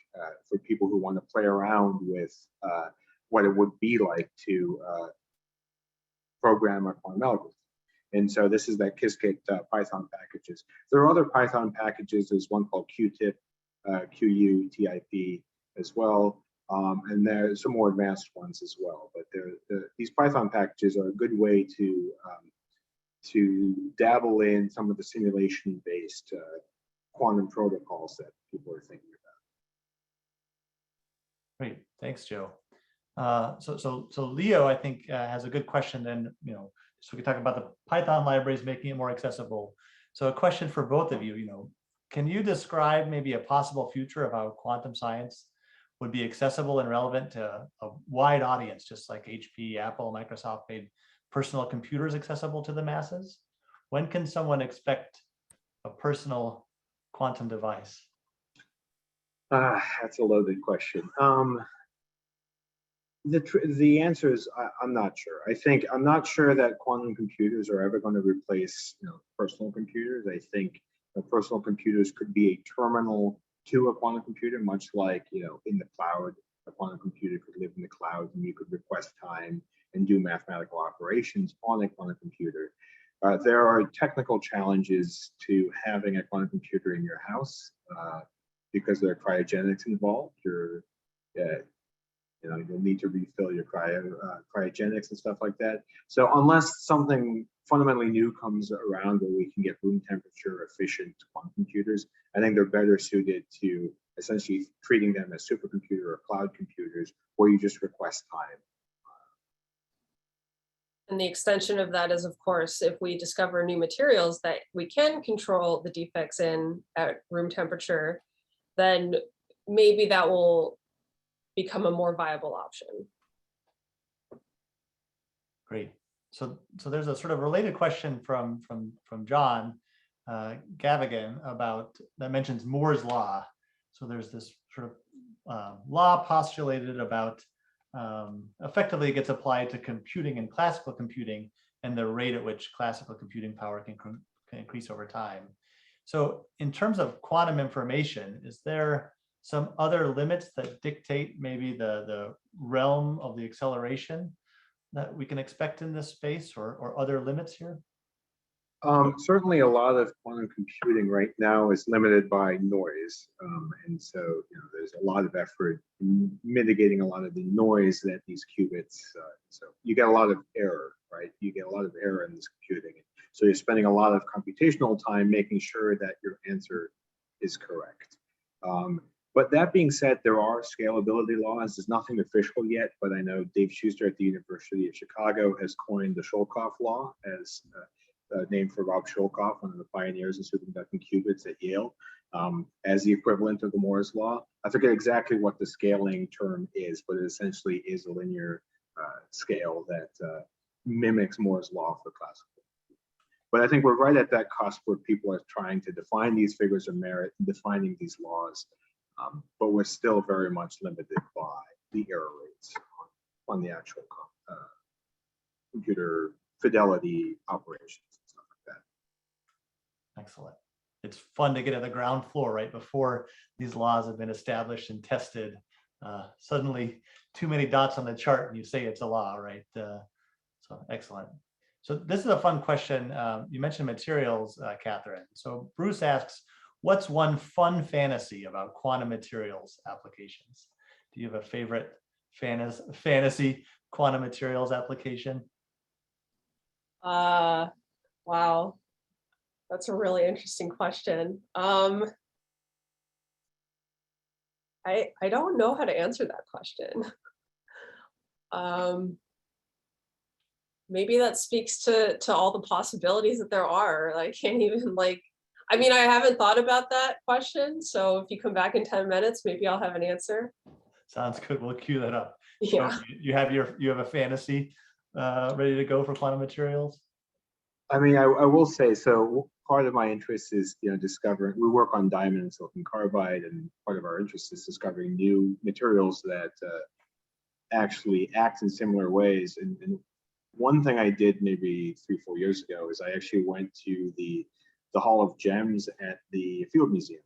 for people who want to play around with what it would be like to program a quantum algorithm. And so this is that Qiskit Python packages. There are other Python packages. There's one called QTIP, QUTIP as well. And there's some more advanced ones as well. But these Python packages are a good way to dabble in some of the simulation-based quantum protocols that people are thinking about. Great, thanks, Joe. So Leo, I think, has a good question. Then, so we can talk about the Python libraries making it more accessible. So a question for both of you, can you describe maybe a possible future of how quantum science would be accessible and relevant to a wide audience, just like HP, Apple, Microsoft made personal computers accessible to the masses? When can someone expect a personal quantum device? That's a loaded question. The answer is I'm not sure. I'm not sure that quantum computers are ever going to replace personal computers. I think personal computers could be a terminal to a quantum computer, much like in the cloud, a quantum computer could live in the cloud and you could request time and do mathematical operations on a quantum computer. There are technical challenges to having a quantum computer in your house because there are cryogenics involved. You'll need to refill your cryogenics and stuff like that. So unless something fundamentally new comes around where we can get room temperature efficient quantum computers, I think they're better suited to essentially treating them as supercomputer or cloud computers where you just request time. And the extension of that is, of course, if we discover new materials that we can control the defects in at room temperature, then maybe that will become a more viable option. Great. So there's a sort of related question from John Gavigan that mentions Moore's law. So there's this sort of law postulated about effectively it gets applied to computing and classical computing and the rate at which classical computing power can increase over time. So in terms of quantum information, is there some other limits that dictate maybe the realm of the acceleration that we can expect in this space, or other limits here? Certainly a lot of quantum computing right now is limited by noise. And so there's a lot of effort in mitigating a lot of the noise that these qubits, so you get a lot of error, right? You get a lot of error in this computing. So you're spending a lot of computational time making sure that your answer is correct. But that being said, there are scalability laws. There's nothing official yet, but I know Dave Schuster at the University of Chicago has coined the Shulkoff law as named for Rob Shulkoff, one of the pioneers in superconducting qubits at Yale, as the equivalent of the Moore's law. I forget exactly what the scaling term is, but it essentially is a linear scale that mimics Moore's law for classical. But I think we're right at that cusp where people are trying to define these figures of merit and defining these laws. But we're still very much limited by the error rates on the actual computer fidelity operations and stuff like that. Excellent. It's fun to get at the ground floor right before these laws have been established and tested. Suddenly, too many dots on the chart and you say it's a law, right? So excellent. So this is a fun question. You mentioned materials, Catherine. So Bruce asks, what's one fun fantasy about quantum materials applications? Do you have a favorite fantasy quantum materials application? Wow, that's a really interesting question. I don't know how to answer that question. Maybe that speaks to all the possibilities that there are. I can't even I mean, I haven't thought about that question. So if you come back in 10 minutes, maybe I'll have an answer. Sounds good. We'll cue that up. Yeah. So you have a fantasy ready to go for quantum materials? I mean, I will say, so part of my interest is, discovering, we work on diamond and silicon carbide, and part of our interest is discovering new materials that actually act in similar ways. And one thing I did maybe 3-4 years ago is I actually went to the Hall of Gems at the Field Museum.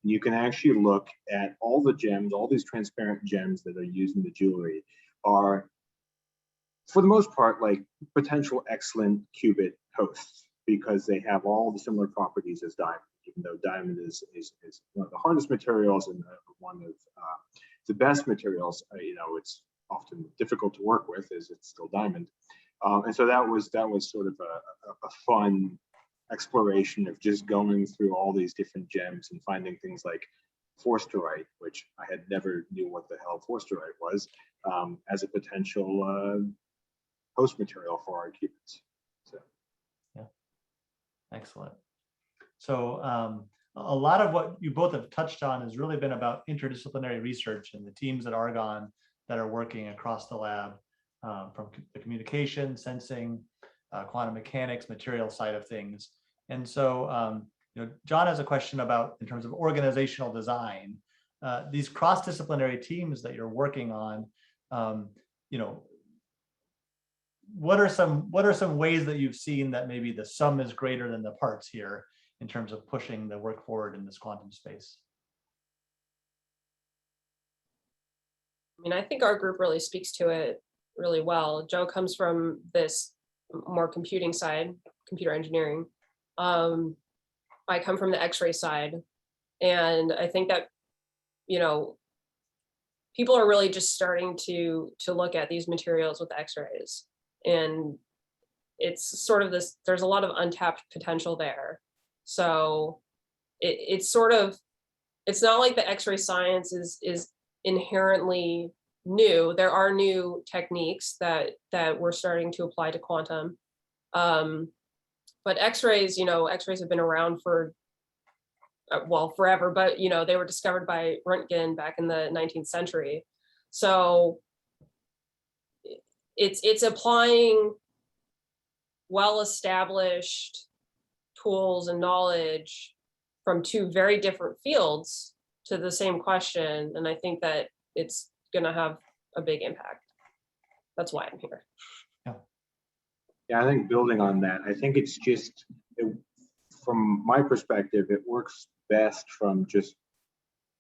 And you can actually look at all the gems, all these transparent gems that are used in the jewelry are, for the most part, like potential excellent qubit hosts, because they have all the similar properties as diamond, even though diamond is one of the hardest materials and one of the best materials. It's often difficult to work with, as it's still diamond. And so that was sort of a fun exploration of just going through all these different gems and finding things like forsterite, which I had never knew what the hell forsterite was, as a potential host material for our qubits. So, yeah, excellent. So a lot of what you both have touched on has really been about interdisciplinary research and the teams at Argonne that are working across the lab, from the communication, sensing, quantum mechanics, material side of things. And so, John has a question about, in terms of organizational design, these cross-disciplinary teams that you're working on. What are some ways that you've seen that maybe the sum is greater than the parts here in terms of pushing the work forward in this quantum space? I mean, I think our group really speaks to it really well. Joe comes from this more computing side, computer engineering. I come from the X-ray side, and I think that, people are really just starting to look at these materials with the X-rays, and it's sort of this, there's a lot of untapped potential there. So it's not like the X-ray science is inherently new. There are new techniques that we're starting to apply to quantum. But X-rays, X-rays have been around for, forever, but, they were discovered by Röntgen back in the 19th century. So it's applying well-established tools and knowledge from two very different fields to the same question. And I think that it's going to have a big impact. That's why I'm here. Yeah, I think building on that, I think it's just, from my perspective, it works best from just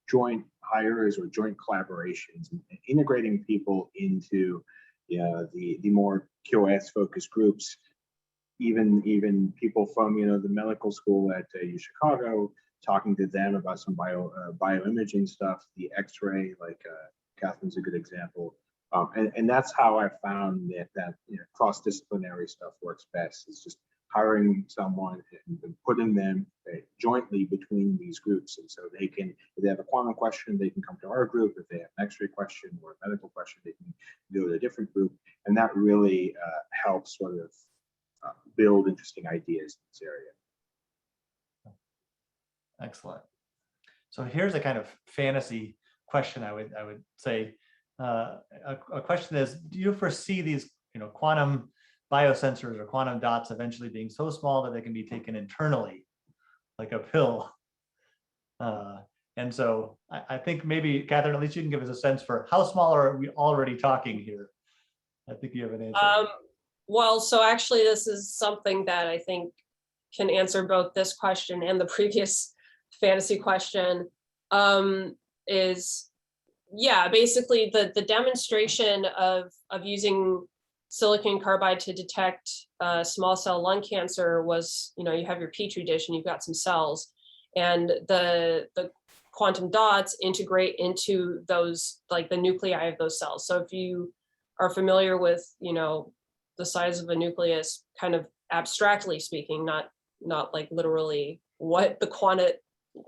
joint hires or joint collaborations, and integrating people into the more QoS focused groups. Even people from the medical school at Chicago, talking to them about some bioimaging stuff, the X-ray, like Catherine's a good example. And that's how I found that cross-disciplinary stuff works best. It's just hiring someone and putting them jointly between these groups. And so they can, if they have a quantum question, they can come to our group. If they have an X-ray question or a medical question, they can go to a different group. And that really helps sort of build interesting ideas in this area. Excellent. So here's a kind of fantasy question. I would say a question is: do you foresee these quantum biosensors or quantum dots eventually being so small that they can be taken internally, like a pill? And so I think maybe, Catherine, at least you can give us a sense for how small are we already talking here? I think you have an answer. Well, so actually this is something that I think can answer both this question and the previous fantasy question. Basically the demonstration of using silicon carbide to detect small cell lung cancer was, you have your petri dish and you've got some cells, and the quantum dots integrate into those, like the nuclei of those cells. So if you are familiar with, the size of a nucleus, kind of abstractly speaking, not like literally what the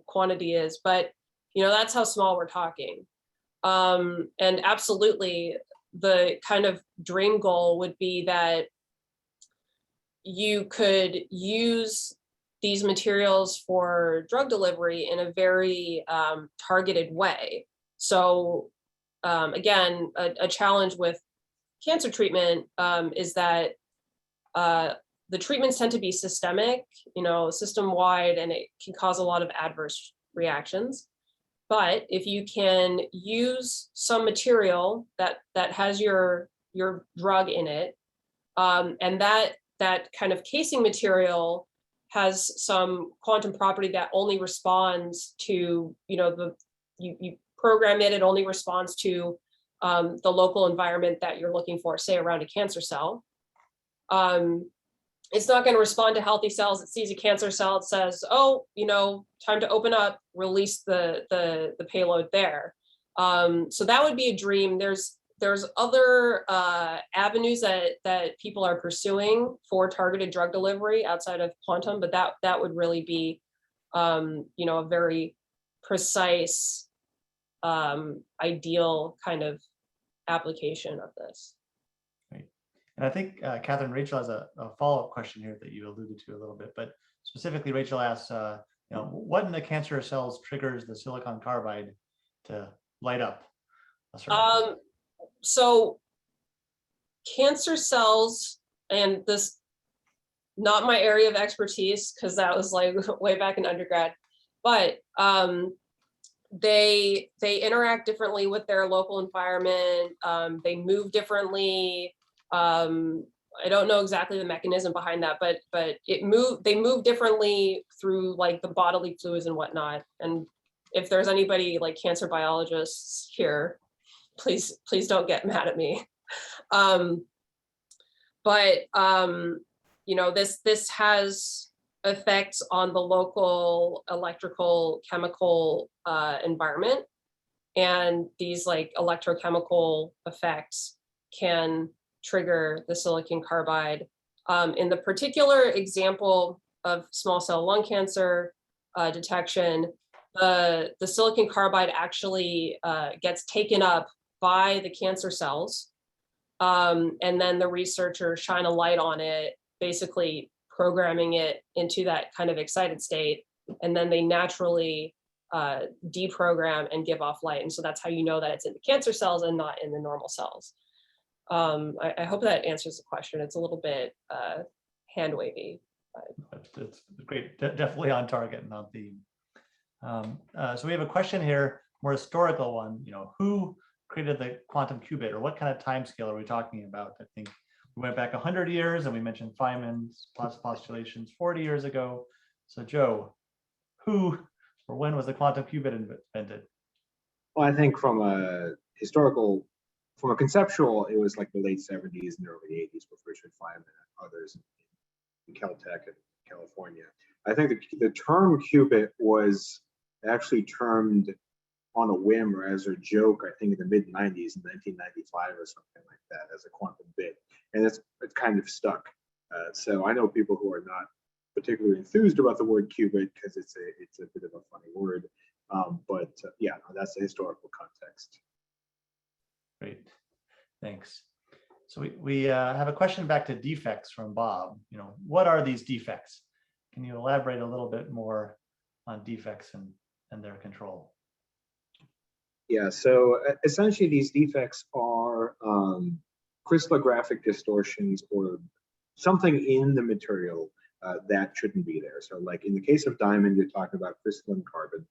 quantity is, but that's how small we're talking. And absolutely, the kind of dream goal would be that you could use these materials for drug delivery in a very targeted way. So again, a challenge with cancer treatment is that the treatments tend to be systemic, system-wide, and it can cause a lot of adverse reactions. But if you can use some material that has your drug in it, and that kind of casing material has some quantum property that only responds to, you program it, it only responds to the local environment that you're looking for, say around a cancer cell. It's not going to respond to healthy cells. It sees a cancer cell, it says, oh, time to open up, release the payload there. So that would be a dream. There's other avenues that people are pursuing for targeted drug delivery outside of quantum, but that would really be, a very precise, ideal kind of application of this. Right. And I think Catherine, Rachel has a follow-up question here that you alluded to a little bit, but specifically Rachel asks, what in the cancer cells triggers the silicon carbide to light up? So cancer cells, and this, not my area of expertise, because that was like way back in undergrad, but they interact differently with their local environment. They move differently. I don't know exactly the mechanism behind that, but they move differently through like the bodily fluids and whatnot. And if there's anybody like cancer biologists here, please don't get mad at me. This has effects on the local electrical chemical environment, and these like electrochemical effects can trigger the silicon carbide. In the particular example of small cell lung cancer detection, the silicon carbide actually gets taken up by the cancer cells, and then the researchers shine a light on it, basically programming it into that kind of excited state, and then they naturally deprogram and give off light. And so that's how you know that it's in the cancer cells and not in the normal cells. I hope that answers the question. It's a little bit hand wavy. It's great, definitely on target and on theme. So we have a question here, more historical one. Who created the quantum qubit, or what kind of time scale are we talking about? I think we went back 100 years, and we mentioned Feynman's postulations 40 years ago. So Joe, who or when was the quantum qubit invented? Well, I think from a conceptual, it was like the late 70s and early 80s with Richard Feynman and others in Caltech and California. I think the term qubit was actually termed on a whim or as a joke, I think in the mid 90s, in 1995 or something like that, as a quantum bit. And it's kind of stuck. So I know people who are not particularly enthused about the word qubit because it's a bit of a funny word. Yeah, that's the historical context. Great, thanks. So we have a question back to defects from Bob. What are these defects? Can you elaborate a little bit more on defects and their control? Yeah, so essentially these defects are crystallographic distortions or something in the material that shouldn't be there. So like in the case of diamond, you're talking about crystalline carbon,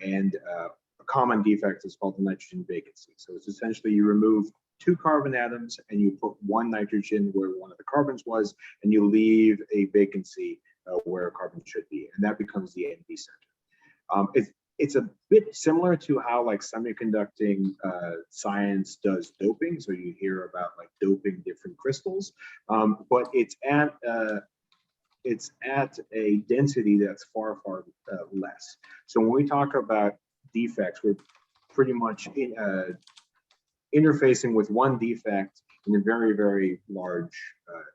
and a common defect is called the nitrogen vacancy. So it's essentially you remove 2 carbon atoms and you put 1 nitrogen where one of the carbons was, and you leave a vacancy where a carbon should be, and that becomes the NV center. It's a bit similar to how like semiconducting science does doping. So you hear about like doping different crystals, but it's at a density that's far less. So when we talk about defects, we're pretty much interfacing with one defect in a very, very large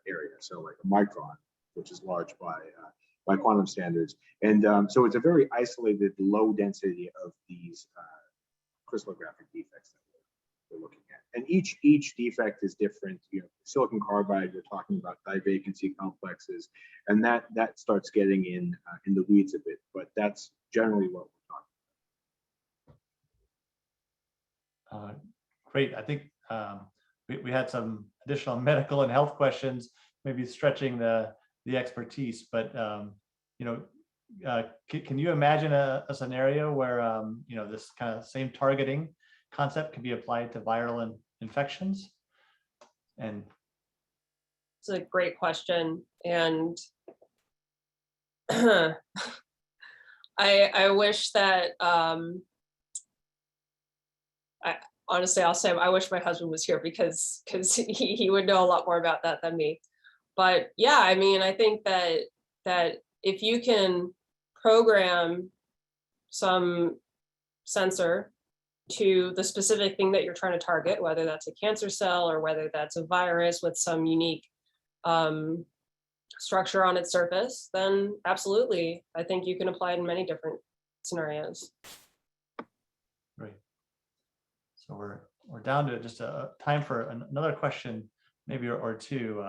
area. So like a micron, which is large by quantum standards. And so it's a very isolated, low density of these crystallographic defects that we're looking at. And each defect is different. Silicon carbide, we're talking about divacancy complexes, and that starts getting in the weeds a bit, but that's generally what we're talking about. Great. I think we had some additional medical and health questions. maybe stretching the expertise, but can you imagine a scenario where this kind of same targeting concept can be applied to viral infections? And it's a great question, and I wish that honestly, I'll say I wish my husband was here because he would know a lot more about that than me. But yeah, I mean, I think that if you can program some sensor to the specific thing that you're trying to target, whether that's a cancer cell or whether that's a virus with some unique structure on its surface, then absolutely, I think you can apply it in many different scenarios. Great. So we're down to just a time for another question, maybe or two.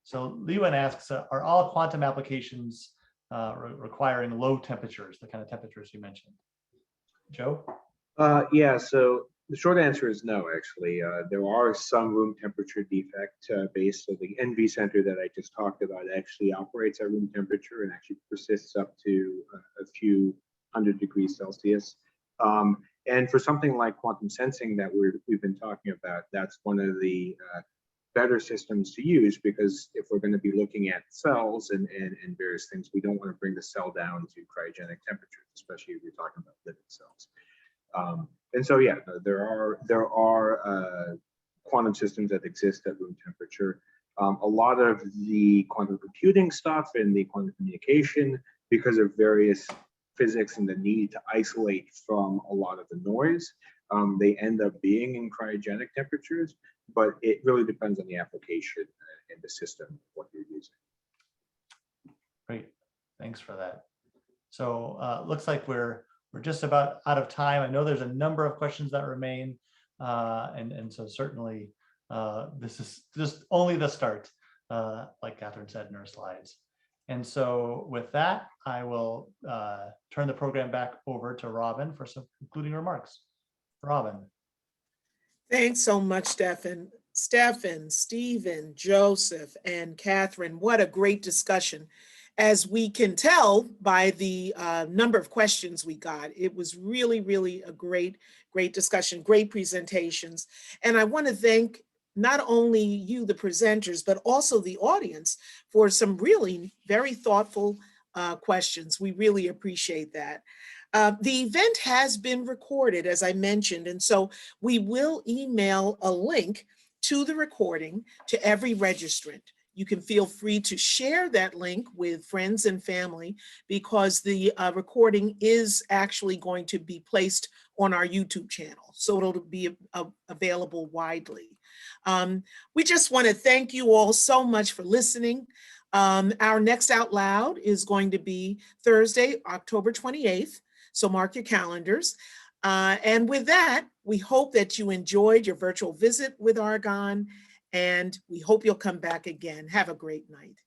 So Lewan asks, are all quantum applications requiring low temperatures, the kind of temperatures you mentioned? Joe? Yeah, so the short answer is no, actually. There are some room temperature defect based. So the NV center that I just talked about actually operates at room temperature and actually persists up to a few 100 degrees Celsius. And for something like quantum sensing that we've been talking about, that's one of the better systems to use, because if we're going to be looking at cells and various things, we don't want to bring the cell down to cryogenic temperatures, especially if you're talking about living cells. And so, yeah, there are quantum systems that exist at room temperature. A lot of the quantum computing stuff and the quantum communication, because of various physics and the need to isolate from a lot of the noise, they end up being in cryogenic temperatures, but it really depends on the application and the system, what you're using. Great, thanks for that. So looks like we're just about out of time. I know there's a number of questions that remain, and so certainly this is just only the start, like Catherine said in her slides. And so with that, I will turn the program back over to Robin for some concluding remarks. Robin. Thanks so much, Stefan, Stephen, Joseph, and Catherine. What a great discussion. As we can tell by the number of questions we got, it was really, really a great discussion, great presentations. And I want to thank not only you, the presenters, but also the audience for some really very thoughtful questions. We really appreciate that. The event has been recorded, as I mentioned, and so we will email a link to the recording to every registrant. You can feel free to share that link with friends and family, because the recording is actually going to be placed on our YouTube channel, so it'll be available widely. We just want to thank you all so much for listening. Our next Out Loud is going to be Thursday, October 28th, so mark your calendars. And with that, we hope that you enjoyed your virtual visit with Argonne, and we hope you'll come back again. Have a great night.